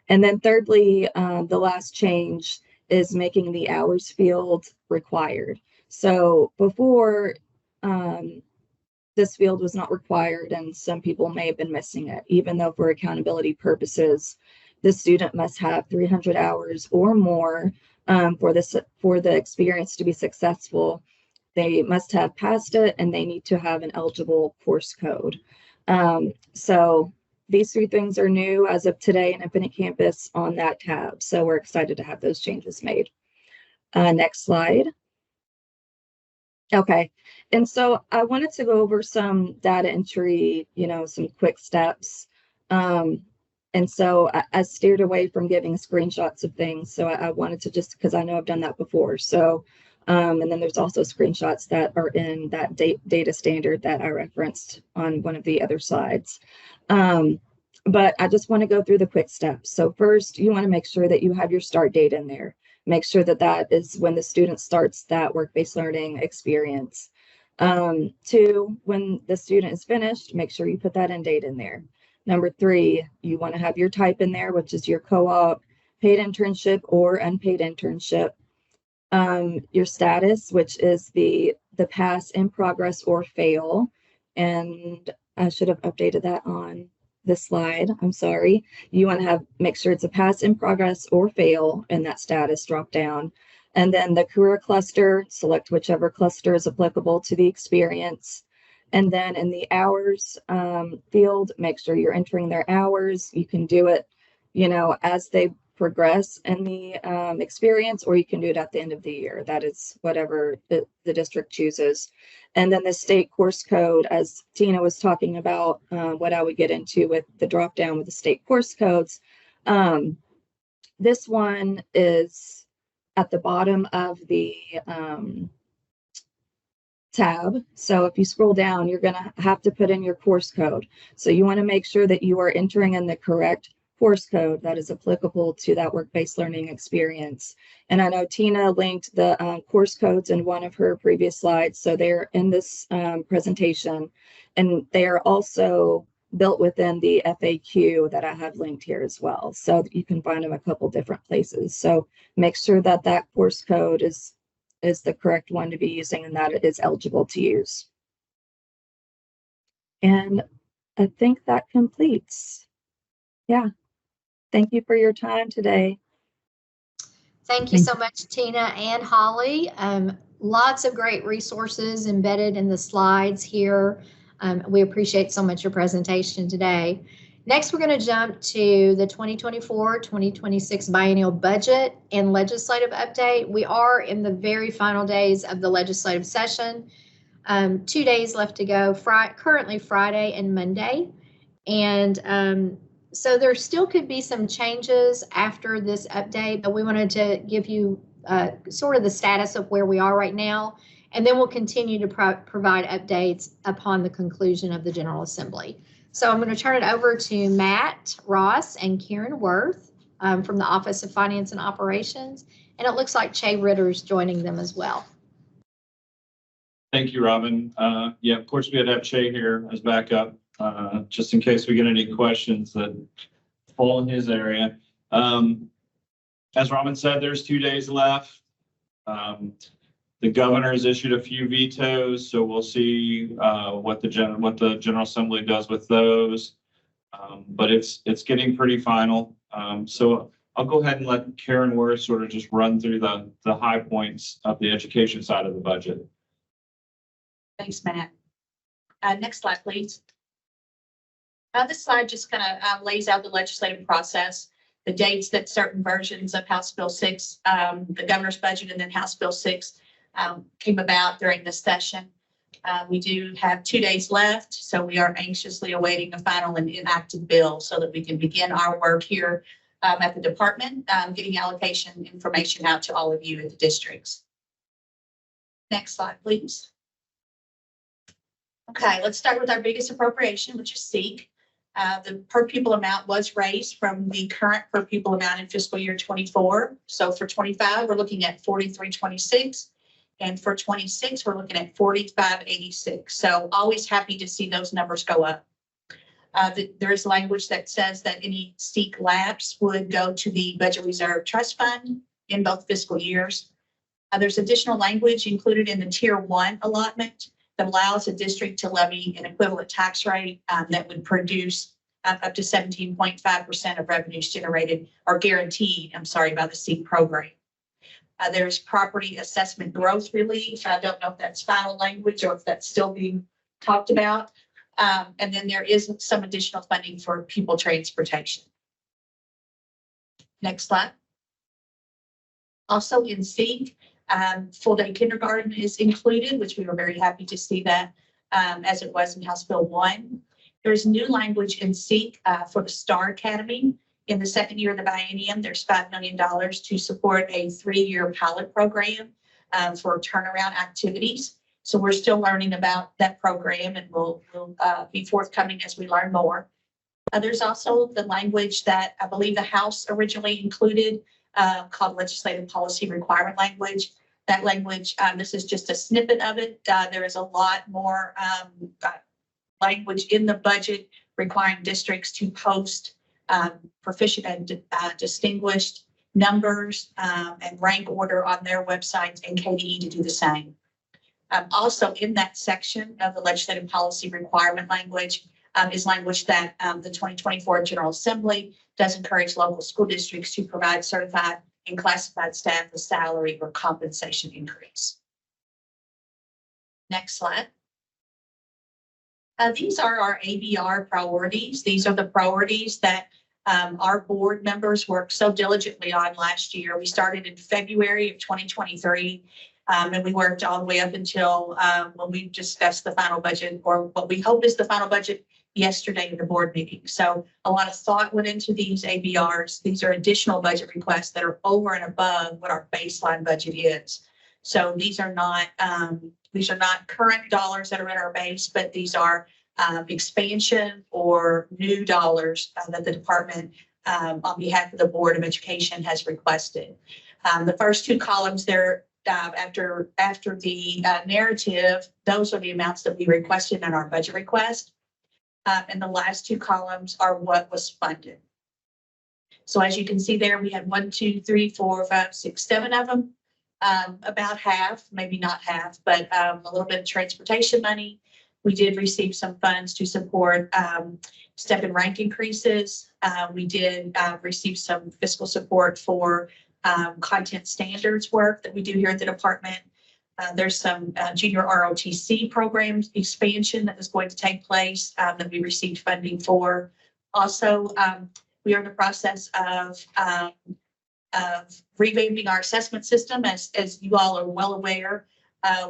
S7: And then thirdly, the last change is making the hours field required. So before, this field was not required, and some people may have been missing it, even though for accountability purposes, the student must have 300 hours or more for the experience to be successful. They must have passed it, and they need to have an eligible course code. So these three things are new as of today in Infinite Campus on that tab. So we're excited to have those changes made. Next slide. Okay, and so I wanted to go over some data entry, some quick steps. And so I steered away from giving screenshots of things. So I wanted to just, because I know I've done that before. So, and then there's also screenshots that are in that data standard that I referenced on one of the other slides. But I just want to go through the quick steps. So first, you want to make sure that you have your start date in there. Make sure that that is when the student starts that work-based learning experience. 2, when the student is finished, make sure you put that end date in there. Number 3, you want to have your type in there, which is your co-op, paid internship or unpaid internship. Your status, which is the pass, in progress, or fail. And I should have updated that on this slide. I'm sorry. You want to make sure it's a pass, in progress, or fail in that status drop down. And then the career cluster, select whichever cluster is applicable to the experience. And then in the hours field, make sure you're entering their hours. You can do it, as they progress in the experience, or you can do it at the end of the year. That is whatever the district chooses. And then the state course code, as Tina was talking about, what I would get into with the drop down with the state course codes. This one is at the bottom of the tab. So if you scroll down, you're going to have to put in your course code. So you want to make sure that you are entering in the correct course code that is applicable to that work-based learning experience. And I know Tina linked the course codes in one of her previous slides. So they're in this presentation, and they are also built within the FAQ that I have linked here as well. So you can find them a couple different places. So make sure that that course code is the correct one to be using and that it is eligible to use. And I think that completes. Yeah. Thank you for your time today.
S1: Thank you so much, Tina and Holly. Lots of great resources embedded in the slides here. We appreciate so much your presentation today. Next, we're going to jump to the 2024-2026 biennial budget and legislative update. We are in the very final days of the legislative session. 2 days left to go, currently Friday and Monday. And so there still could be some changes after this update, but we wanted to give you sort of the status of where we are right now. And then we'll continue to provide updates upon the conclusion of the General Assembly. So I'm going to turn it over to Matt Ross and Karen Worth from the Office of Finance and Operations. And it looks like Che Ritter's joining them as well.
S5: Thank you, Robin. Yeah, of course, we had to have Che here as backup, just in case we get any questions that fall in his area. As Robin said, there's 2 days left. The governor has issued a few vetoes, so we'll see what the General Assembly does with those. But it's getting pretty final. So I'll go ahead and let Karen Worth sort of just run through the high points of the education side of the budget.
S8: Thanks, Matt. Next slide, please. This slide just kind of lays out the legislative process, the dates that certain versions of House Bill 6, the governor's budget, and then House Bill 6 came about during this session. We do have 2 days left, so we are anxiously awaiting a final and enacted bill so that we can begin our work here at the department, getting allocation information out to all of you at the districts. Next slide, please. Okay, let's start with our biggest appropriation, which is SEEK. The per pupil amount was raised from the current per pupil amount in fiscal year 24. So for 25, we're looking at 43.26. And for 26, we're looking at 4586. So always happy to see those numbers go up. There is language that says that any SEEK lapse would go to the Budget Reserve Trust Fund in both fiscal years. There's additional language included in the Tier 1 allotment that allows a district to levy an equivalent tax rate that would produce up to 17.5% of revenues generated or guaranteed, by the SEEK program. There's property assessment growth relief. I don't know if that's final language or if that's still being talked about. And then there is some additional funding for pupil transportation. Next slide. Also in SEEK, full day kindergarten is included, which we were very happy to see that as it was in House Bill 1. There's new language in SEEK for the STAR Academy. In the second year of the biennium, there's $5 million to support a 3-year pilot program for turnaround activities. So we're still learning about that program, and we'll be forthcoming as we learn more. There's also the language that I believe the House originally included called legislative policy requirement language. That language, this is just a snippet of it. There is a lot more language in the budget requiring districts to post proficient and distinguished numbers and rank order on their websites, and KDE to do the same. Also in that section of the legislative policy requirement language is language that the 2024 General Assembly does encourage local school districts to provide certified and classified staff a salary or compensation increase. Next slide. These are our ABR priorities. These are the priorities that our board members worked so diligently on last year. We started in February of 2023. And we worked all the way up until when we discussed the final budget, or what we hope is the final budget, yesterday in the board meeting. So a lot of thought went into these ABRs. These are additional budget requests that are over and above what our baseline budget is. So these are not current dollars that are in our base, but these are expansion or new dollars that the department on behalf of the Board of Education has requested. The first two columns there, after the narrative, those are the amounts that we requested in our budget request. And the last two columns are what was funded. So as you can see there, we had 1, 2, 3, 4, 5, 6, 7 of them. About half, maybe not half, but a little bit of transportation money. We did receive some funds to support step and rank increases. We did receive some fiscal support for content standards work that we do here at the department. There's some junior ROTC programs expansion that is going to take place that we received funding for. Also, we are in the process of revamping our assessment system. As you all are well aware,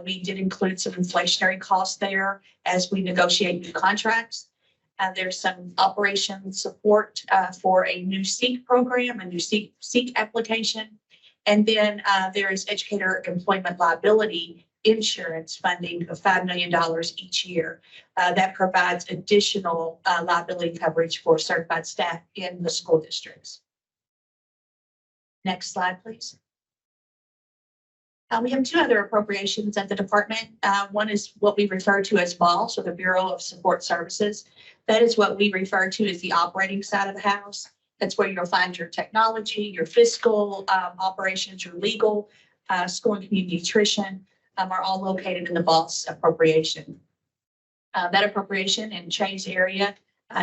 S8: we did include some inflationary costs there as we negotiate new contracts. There's some operation support for a new SEEK program, a new SEEK application. And then there is educator employment liability insurance funding of $5 million each year. That provides additional liability coverage for certified staff in the school districts. Next slide, please. We have two other appropriations at the department. One is what we refer to as BAL, so the Bureau of Support Services. That is what we refer to as the operating side of the house. That's where you'll find your technology, your fiscal operations, your legal, school and community nutrition are all located in the BALS appropriation. That appropriation in Chay's area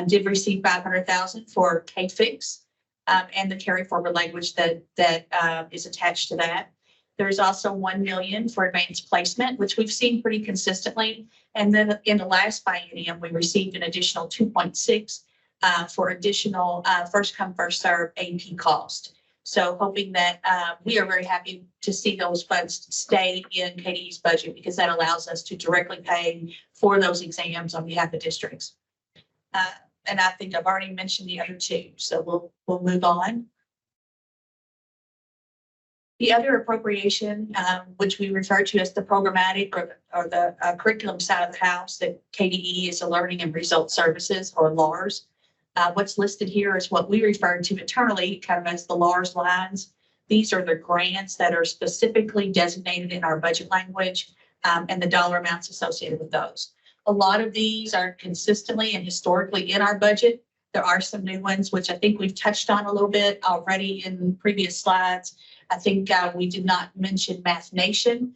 S8: did receive $500,000 for K-Fix and the carry forward language that is attached to that. There's also $1 million for advanced placement, which we've seen pretty consistently. And then in the last biennium, we received an additional 2.6 for additional first come, first serve AP cost. So hoping that we are very happy to see those funds stay in KDE's budget, because that allows us to directly pay for those exams on behalf of districts. And I think I've already mentioned the other two, so we'll move on. The other appropriation, which we refer to as the programmatic or the curriculum side of the house, that KDE is a Learning and Result Services, or LARS. What's listed here is what we refer to internally kind of as the LARS lines. These are the grants that are specifically designated in our budget language, and the dollar amounts associated with those. A lot of these are consistently and historically in our budget. There are some new ones, which I think we've touched on a little bit already in previous slides. I think we did not mention Math Nation.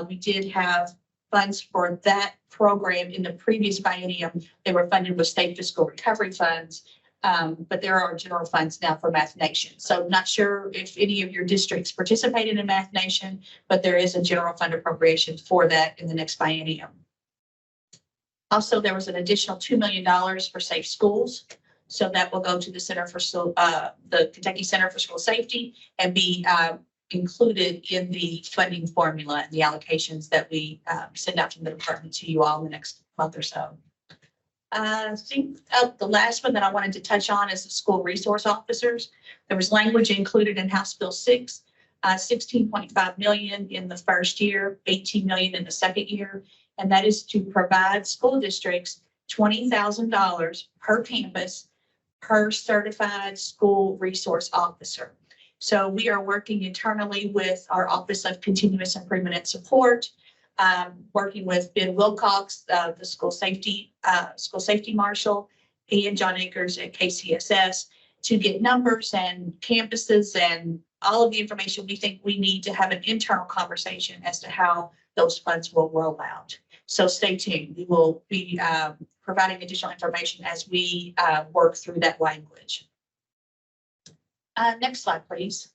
S8: We did have funds for that program in the previous biennium. They were funded with state fiscal recovery funds, but there are general funds now for Math Nation. So not sure if any of your districts participated in Math Nation, but there is a general fund appropriation for that in the next biennium. Also, there was an additional $2 million for Safe Schools. So that will go to the the Kentucky Center for School Safety and be included in the funding formula and the allocations that we send out from the department to you all in the next month or so. I think the last one that I wanted to touch on is the school resource officers. There was language included in House Bill 6, $16.5 million in the first year, $18 million in the second year, and that is to provide school districts $20,000 per campus per certified school resource officer. So we are working internally with our Office of Continuous Improvement and Support, working with Ben Wilcox, the school safety marshal, and John Akers at KCSS to get numbers and campuses and all of the information we think we need to have an internal conversation as to how those funds will roll out. So stay tuned. We will be providing additional information as we work through that language. Next slide, please.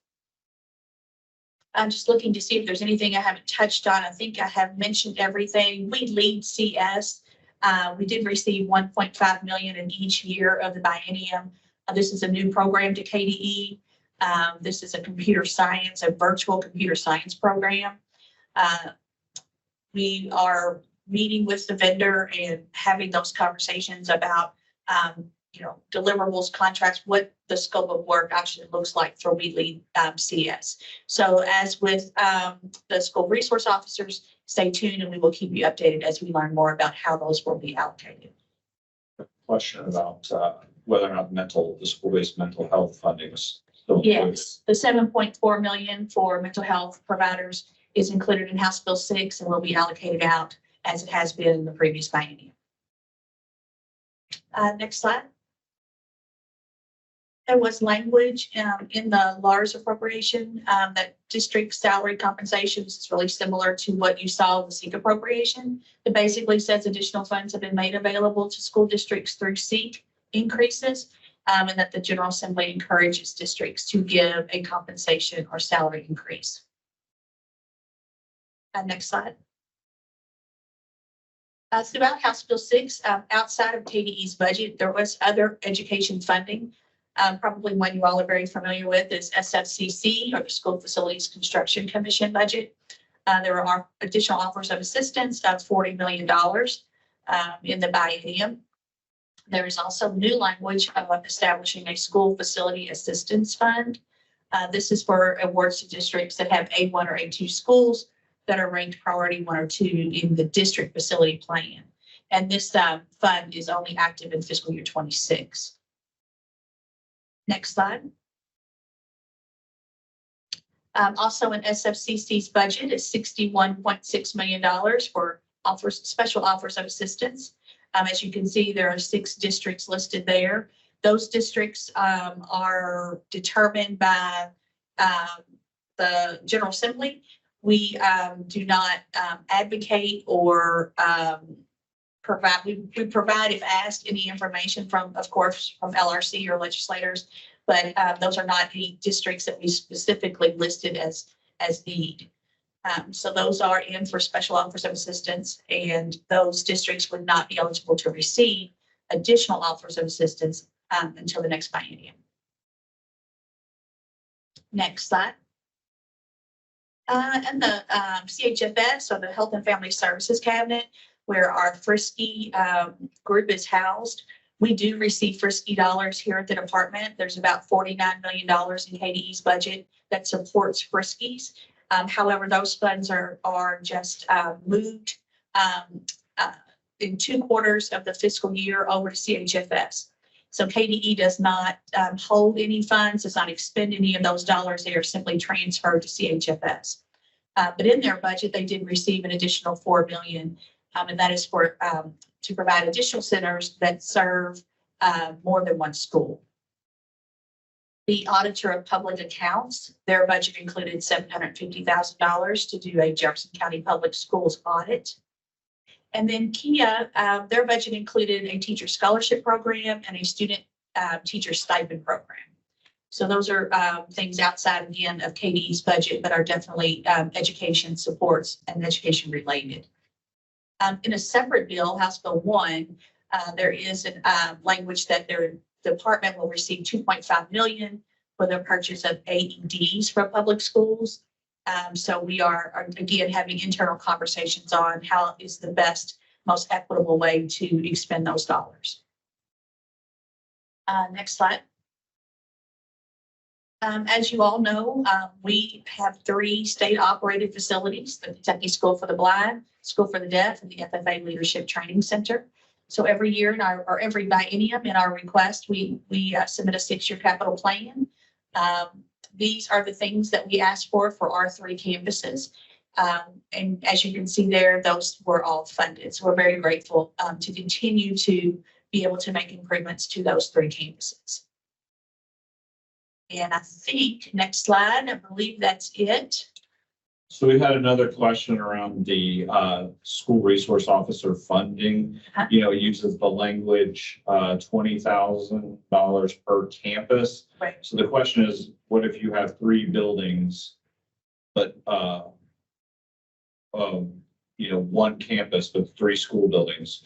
S8: I'm just looking to see if there's anything I haven't touched on. I think I have mentioned everything. We lead CS. We did receive $1.5 million in each year of the biennium. This is a new program to KDE. This is a virtual computer science program. We are meeting with the vendor and having those conversations about, deliverables, contracts, what the scope of work actually looks like for We Lead CS. So as with the school resource officers, stay tuned and we will keep you updated as we learn more about how those will be allocated.
S9: Question about whether or not the school-based mental health funding is still included.
S8: Yes, the $7.4 million for mental health providers is included in House Bill 6 and will be allocated out as it has been in the previous biennium. Next slide. There was language in the LARS appropriation that district salary compensations is really similar to what you saw in the SEEK appropriation. It basically says additional funds have been made available to school districts through SEEK increases, and that the General Assembly encourages districts to give a compensation or salary increase. Next slide. Throughout House Bill 6, outside of KDE's budget, there was other education funding. Probably one you all are very familiar with is SFCC, or the School Facilities Construction Commission budget. There are additional offers of assistance of $40 million in the biennium. There is also new language of establishing a school facility assistance fund. This is for awards to districts that have A1 or A2 schools that are ranked priority 1 or 2 in the district facility plan. And this fund is only active in fiscal year 26. Next slide. Also in SFCC's budget is $61.6 million for special offers of assistance. As you can see, there are 6 districts listed there. Those districts are determined by the General Assembly. We do not advocate or provide. We provide, if asked, any information from, of course, from LRC or legislators, but those are not any districts that we specifically listed as need. So those are in for special offers of assistance, and those districts would not be eligible to receive additional offers of assistance until the next biennium. Next slide. And the CHFS, or the Health and Family Services Cabinet, where our Frisky group is housed. We do receive Frisky dollars here at the department. There's about $49 million in KDE's budget that supports Friskies. However, those funds are just moved in 2 quarters of the fiscal year over to CHFS. So KDE does not hold any funds, does not expend any of those dollars. They are simply transferred to CHFS. But in their budget, they did receive an additional $4 million, and that is for to provide additional centers that serve more than one school. The Auditor of Public Accounts, their budget included $750,000 to do a Jefferson County Public Schools audit. And then KIA, their budget included a teacher scholarship program and a student teacher stipend program. So those are things outside, again, of KDE's budget, but are definitely education supports and education related. In a separate bill, House Bill 1, there is an language that their department will receive $2.5 million for the purchase of AEDs for public schools. So we are, again, having internal conversations on how is the best, most equitable way to expend those dollars. Next slide. As you all know, we have 3 state-operated facilities: the Kentucky School for the Blind, School for the Deaf, and the FFA Leadership Training Center. So every year in our, or every biennium in our request, we submit a 6-year capital plan. These are the things that we asked for our 3 campuses. And as you can see there, those were all funded. So we're very grateful to continue to be able to make improvements to those 3 campuses. And I think, next slide, I believe that's it.
S9: So we had another question around the school resource officer funding. You know, it uses the language $20,000 per campus.
S8: Right.
S9: So the question is, what if you have 3 buildings, but you know, 1 campus with 3 school buildings?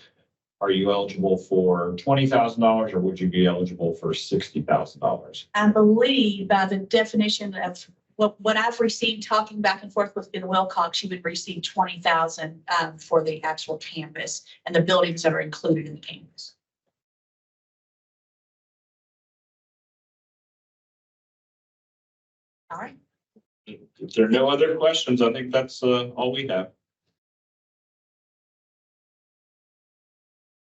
S9: Are you eligible for $20,000 or would you be eligible for $60,000?
S8: I believe by the definition of what I've received, talking back and forth with Ben Wilcox, you would receive $20,000 for the actual campus and the buildings that are included in the campus. All right.
S9: If there are no other questions, I think that's all we have.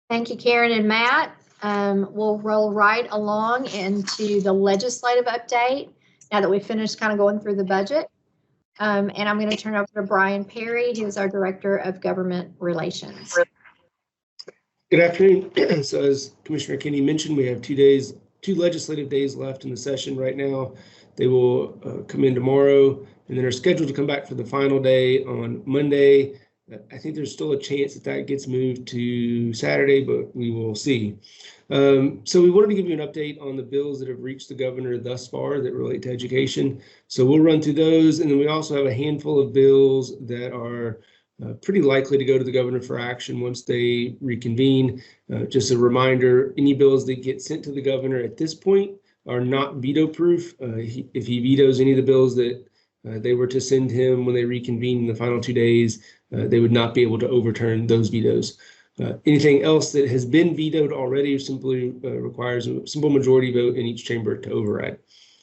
S1: Thank you, Karen and Matt. We'll roll right along into the legislative update now that we've finished kind of going through the budget. And I'm going to turn over to Brian Perry, who's our Director of Government Relations.
S10: Good afternoon. So as Commissioner Kinney mentioned, we have 2 legislative days left in the session right now. They will come in tomorrow and then are scheduled to come back for the final day on Monday. I think there's still a chance that gets moved to Saturday, but we will see. So we wanted to give you an update on the bills that have reached the governor thus far that relate to education. So we'll run through those. And then we also have a handful of bills that are pretty likely to go to the governor for action once they reconvene. Just a reminder, any bills that get sent to the governor at this point are not veto proof. If he vetoes any of the bills that they were to send him when they reconvene in the final 2 days, they would not be able to overturn those vetoes. Anything else that has been vetoed already simply requires a simple majority vote in each chamber to override.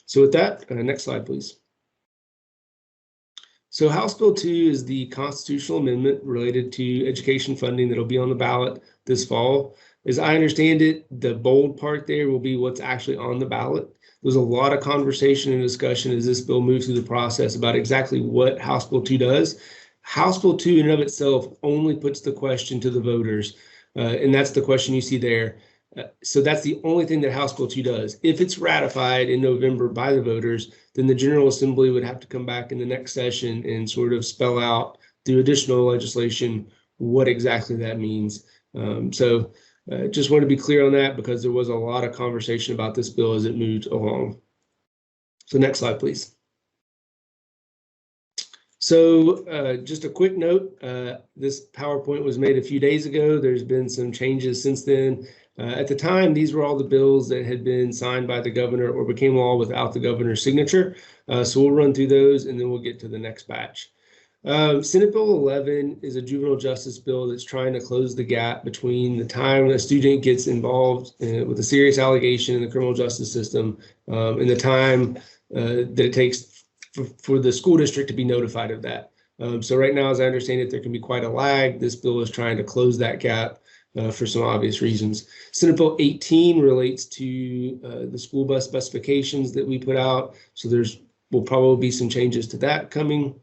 S10: So with that, next slide, please. So House Bill 2 is the constitutional amendment related to education funding that'll be on the ballot this fall. As I understand it, the bold part there will be what's actually on the ballot. There's a lot of conversation and discussion as this bill moves through the process about exactly what House Bill 2 does. House Bill 2 in and of itself only puts the question to the voters, and that's the question you see there. So that's the only thing that House Bill 2 does. If it's ratified in November by the voters, then the General Assembly would have to come back in the next session and sort of spell out through additional legislation what exactly that means. Just want to be clear on that because there was a lot of conversation about this bill as it moved along. So next slide, please. So just a quick note, this PowerPoint was made a few days ago. There's been some changes since then. At the time, these were all the bills that had been signed by the governor or became law without the governor's signature. So we'll run through those and then we'll get to the next batch. Senate Bill 11 is a juvenile justice bill that's trying to close the gap between the time a student gets involved with a serious allegation in the criminal justice system and the time that it takes for the school district to be notified of that. So right now, as I understand it, there can be quite a lag. This bill is trying to close that gap for some obvious reasons. Senate Bill 18 relates to the school bus specifications that we put out. So will probably be some changes to that coming.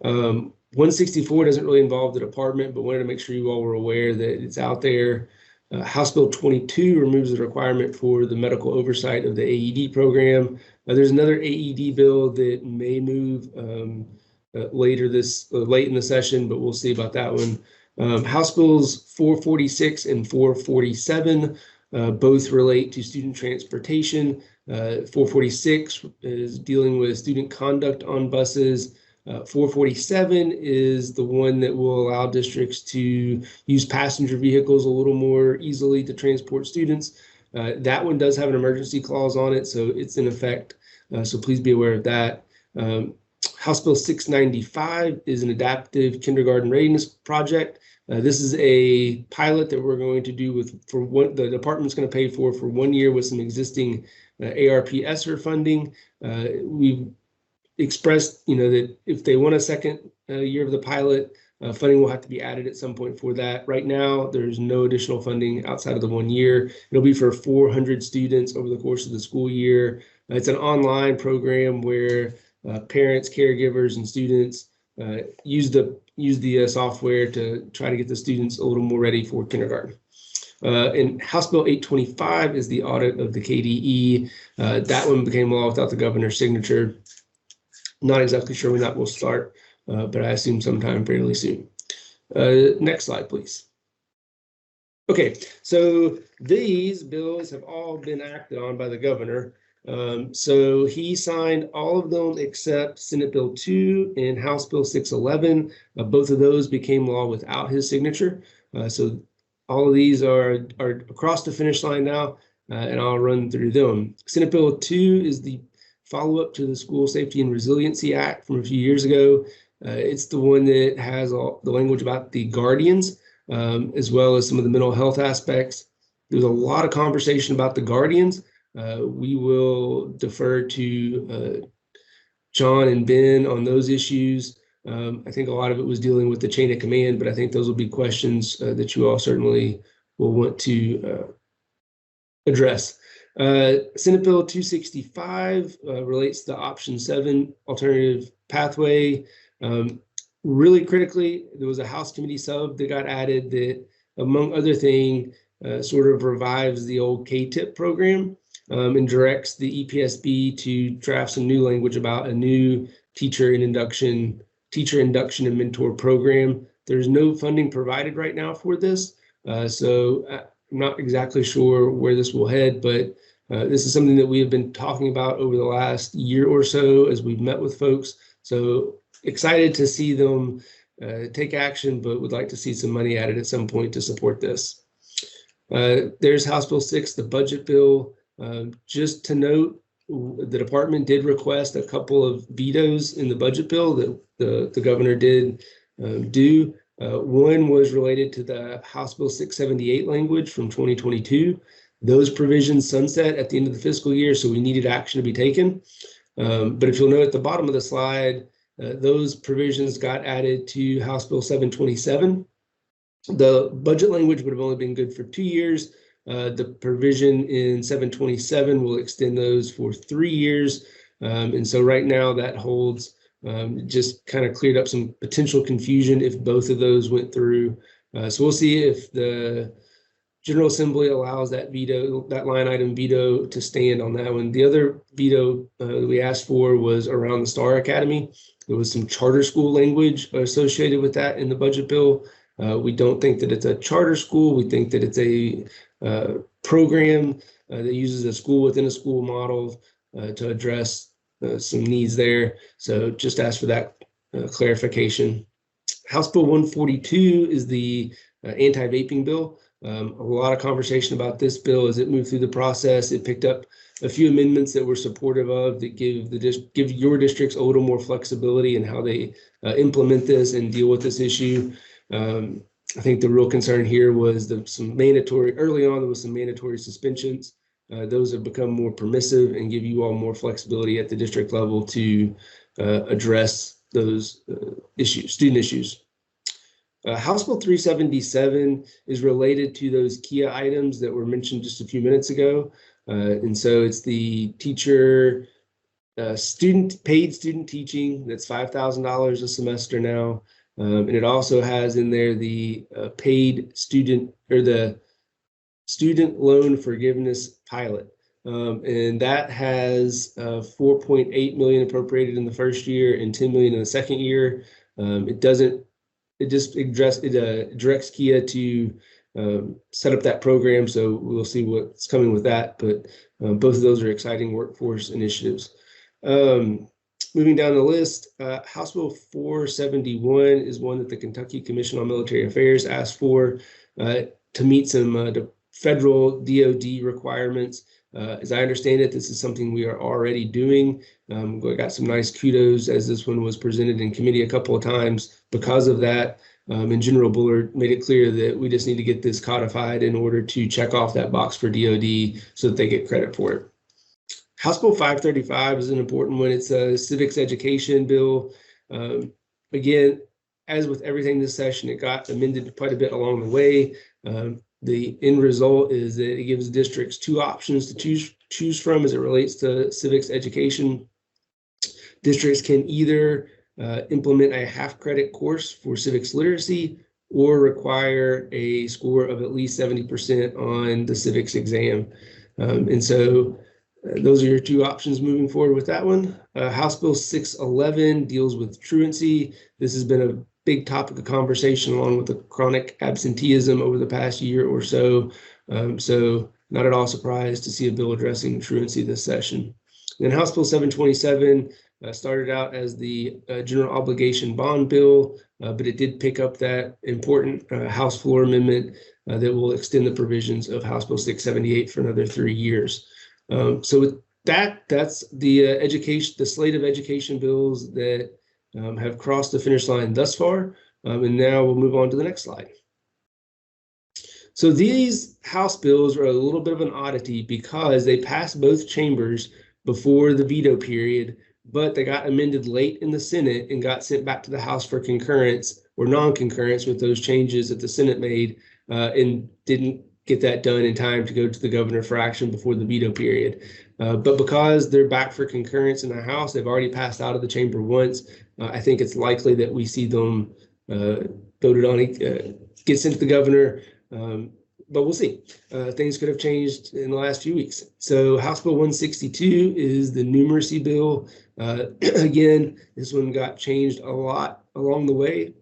S10: 164 doesn't really involve the department, but wanted to make sure you all were aware that it's out there. House Bill 22 removes the requirement for the medical oversight of the AED program. There's another AED bill that may move late in the session, but we'll see about that one. House Bills 446 and 447 both relate to student transportation. 446 is dealing with student conduct on buses. 447 is the one that will allow districts to use passenger vehicles a little more easily to transport students. That one does have an emergency clause on it, so it's in effect. So please be aware of that. House Bill 695 is an adaptive kindergarten readiness project. This is a pilot that we're going to do the department's going to pay for 1 year with some existing ARP ESSER funding. We've expressed, that if they want a second year of the pilot, funding will have to be added at some point for that. Right now, there's no additional funding outside of the 1 year. It'll be for 400 students over the course of the school year. It's an online program where parents, caregivers, and students use the software to try to get the students a little more ready for kindergarten. And House Bill 825 is the audit of the KDE. That one became law without the governor's signature. Not exactly sure when that will start, but I assume sometime fairly soon. Next slide, please. Okay, so these bills have all been acted on by the governor. So he signed all of them except Senate Bill 2 and House Bill 611. Both of those became law without his signature. So all of these are across the finish line now, and I'll run through them. Senate Bill 2 is the follow-up to the School Safety and Resiliency Act from a few years ago. It's the one that has all the language about the guardians, as well as some of the mental health aspects. There's a lot of conversation about the guardians. We will defer to John and Ben on those issues. I think a lot of it was dealing with the chain of command, but I think those will be questions that you all certainly will want to address. Senate Bill 265 relates to option 7 alternative pathway. Really critically, there was a House committee sub that got added that, among other things, sort of revives the old KTIP program and directs the EPSB to draft some new language about a new teacher induction and mentor program. There's no funding provided right now for this, so I'm not exactly sure where this will head, but this is something that we have been talking about over the last year or so as we've met with folks. So excited to see them take action, but would like to see some money added at some point to support this. There's House Bill 6, the budget bill. Just to note, the department did request a couple of vetoes in the budget bill that the governor did do. One was related to the House Bill 678 language from 2022. Those provisions sunset at the end of the fiscal year, so we needed action to be taken. But if you'll note at the bottom of the slide, those provisions got added to House Bill 727. The budget language would have only been good for 2 years. The provision in 727 will extend those for 3 years. And so right now that holds, just kind of cleared up some potential confusion if both of those went through. So we'll see if the General Assembly allows that line item veto to stand on that one. The other veto that we asked for was around the Star Academy. There was some charter school language associated with that in the budget bill. We don't think that it's a charter school. We think that it's a program that uses a school within a school model to address some needs there. So just ask for that clarification. House Bill 142 is the anti-vaping bill. A lot of conversation about this bill as it moved through the process. It picked up a few amendments that we're supportive of that give your districts a little more flexibility in how they implement this and deal with this issue. I think the real concern here was early on there was some mandatory suspensions. Those have become more permissive and give you all more flexibility at the district level to address those student issues. House Bill 377 is related to those KIA items that were mentioned just a few minutes ago. And so it's the teacher paid student teaching, that's $5,000 a semester now. And it also has in there the paid student, or the student loan forgiveness pilot. And that has 4.8 million appropriated in the first year and 10 million in the second year. It directs KIA to set up that program. So we'll see what's coming with that. But both of those are exciting workforce initiatives. Moving down the list, House Bill 471 is one that the Kentucky Commission on Military Affairs asked for to meet some federal DoD requirements. As I understand it, this is something we are already doing. We got some nice kudos as this one was presented in committee a couple of times because of that. And General Bullard made it clear that we just need to get this codified in order to check off that box for DoD so that they get credit for it. House Bill 535 is an important one. It's a civics education bill. Again, as with everything this session, it got amended quite a bit along the way. The end result is that it gives districts two options to choose from as it relates to civics education. Districts can either implement a half-credit course for civics literacy or require a score of at least 70% on the civics exam. And so those are your two options moving forward with that one. House Bill 611 deals with truancy. This has been a big topic of conversation along with the chronic absenteeism over the past year or so. So not at all surprised to see a bill addressing truancy this session. Then House Bill 727 started out as the general obligation bond bill, but it did pick up that important House floor amendment that will extend the provisions of House Bill 678 for another 3 years. So with that's the slate of education bills that have crossed the finish line thus far. And now we'll move on to the next slide. So these House bills are a little bit of an oddity because they passed both chambers before the veto period, but they got amended late in the Senate and got sent back to the House for concurrence or non-concurrence with those changes that the Senate made and didn't get that done in time to go to the governor for action before the veto period. But because they're back for concurrence in the House, they've already passed out of the chamber once. I think it's likely that we see them voted on, get sent to the governor, but we'll see. Things could have changed in the last few weeks. So House Bill 162 is the numeracy bill. Again, this one got changed a lot along the way.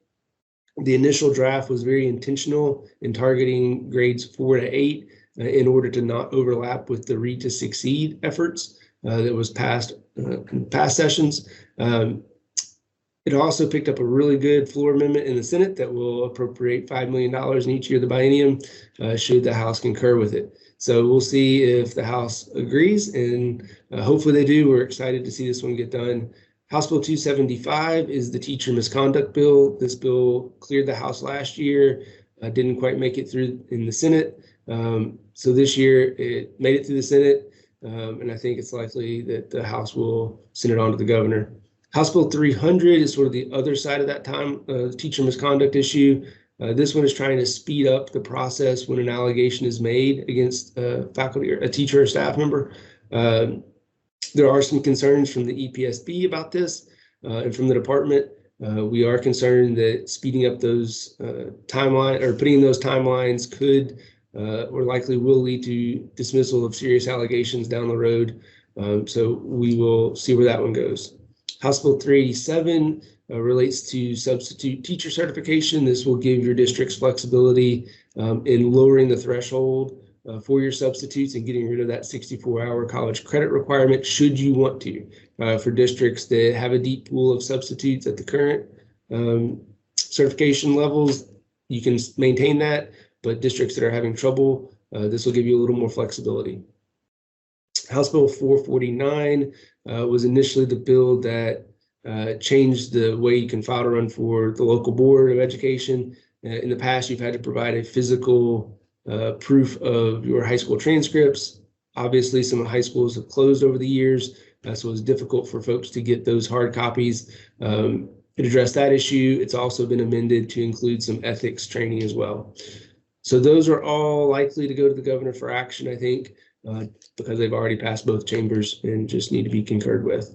S10: The initial draft was very intentional in targeting grades 4 to 8 in order to not overlap with the Read to Succeed efforts that was passed in past sessions. It also picked up a really good floor amendment in the Senate that will appropriate $5 million in each year of the biennium, should the House concur with it. So we'll see if the House agrees, and hopefully they do. We're excited to see this one get done. House Bill 275 is the teacher misconduct bill. This bill cleared the House last year, didn't quite make it through in the Senate. So this year it made it through the Senate, and I think it's likely that the House will send it on to the governor. House Bill 300 is sort of the other side of that teacher misconduct issue. This one is trying to speed up the process when an allegation is made against faculty or a teacher or staff member. There are some concerns from the EPSB about this and from the department. We are concerned that speeding up those timeline or putting in those timelines could or likely will lead to dismissal of serious allegations down the road. So we will see where that one goes. House Bill 387 relates to substitute teacher certification. This will give your districts flexibility in lowering the threshold for your substitutes and getting rid of that 64-hour college credit requirement should you want to. For districts that have a deep pool of substitutes at the current certification levels, you can maintain that, but districts that are having trouble, this will give you a little more flexibility. House Bill 449 was initially the bill that changed the way you can file to run for the local board of education. In the past, you've had to provide a physical proof of your high school transcripts. Obviously, some high schools have closed over the years, so it was difficult for folks to get those hard copies. It addressed that issue. It's also been amended to include some ethics training as well. So those are all likely to go to the governor for action, I think, because they've already passed both chambers and just need to be concurred with.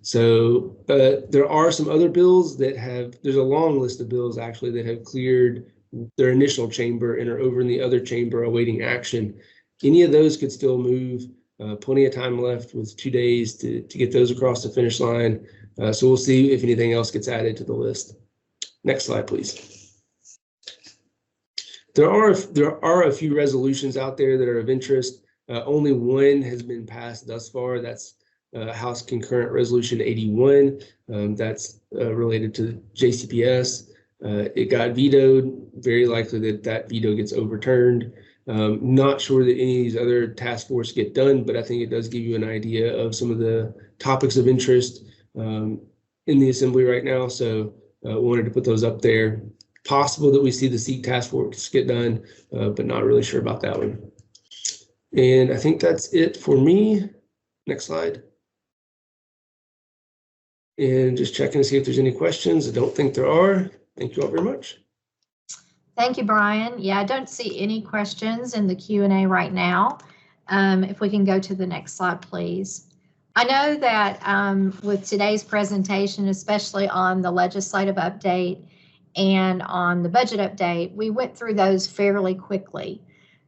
S10: So there are some other bills that there's a long list of bills actually that have cleared their initial chamber and are over in the other chamber awaiting action. Any of those could still move. Plenty of time left with 2 days to get those across the finish line. So we'll see if anything else gets added to the list. Next slide, please. There are a few resolutions out there that are of interest. Only one has been passed thus far. That's House Concurrent Resolution 81. That's related to JCPS. It got vetoed. Very likely that veto gets overturned. Not sure that any of these other task force get done, but I think it does give you an idea of some of the topics of interest in the Assembly right now. So wanted to put those up there. Possible that we see the SEEK task force get done, but not really sure about that one. And I think that's it for me. Next slide. And just checking to see if there's any questions. I don't think there are. Thank you all very much.
S1: Thank you, Brian. Yeah, I don't see any questions in the Q&A right now. If we can go to the next slide, please. I know that with today's presentation, especially on the legislative update and on the budget update, we went through those fairly quickly.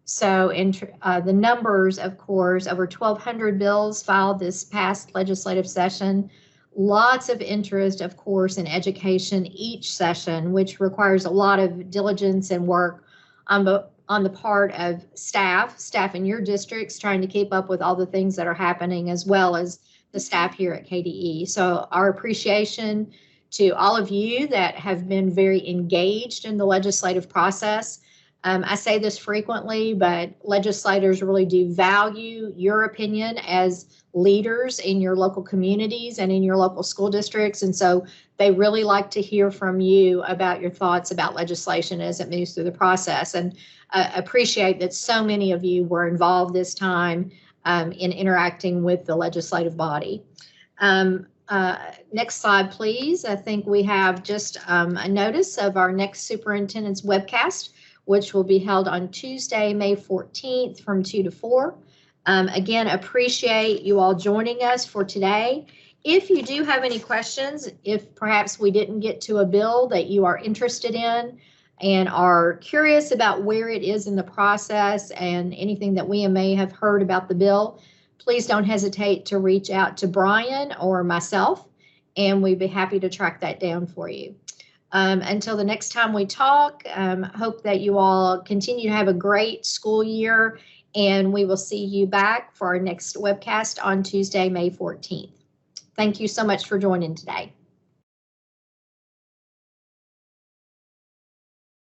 S1: So in the numbers, of course, over 1,200 bills filed this past legislative session. Lots of interest, of course, in education each session, which requires a lot of diligence and work on the part of staff in your districts, trying to keep up with all the things that are happening, as well as the staff here at KDE. So our appreciation to all of you that have been very engaged in the legislative process. I say this frequently, but legislators really do value your opinion as leaders in your local communities and in your local school districts. And so they really like to hear from you about your thoughts about legislation as it moves through the process, and appreciate that so many of you were involved this time in interacting with the legislative body. Next slide, please. I think we have just a notice of our next superintendent's webcast, which will be held on Tuesday, May 14th from 2 to 4. Again, appreciate you all joining us for today. If you do have any questions, if perhaps we didn't get to a bill that you are interested in and are curious about where it is in the process and anything that we may have heard about the bill, please don't hesitate to reach out to Brian or myself, and we'd be happy to track that down for you. Until the next time we talk, hope that you all continue to have a great school year, and we will see you back for our next webcast on Tuesday, May 14th. Thank you so much for joining today.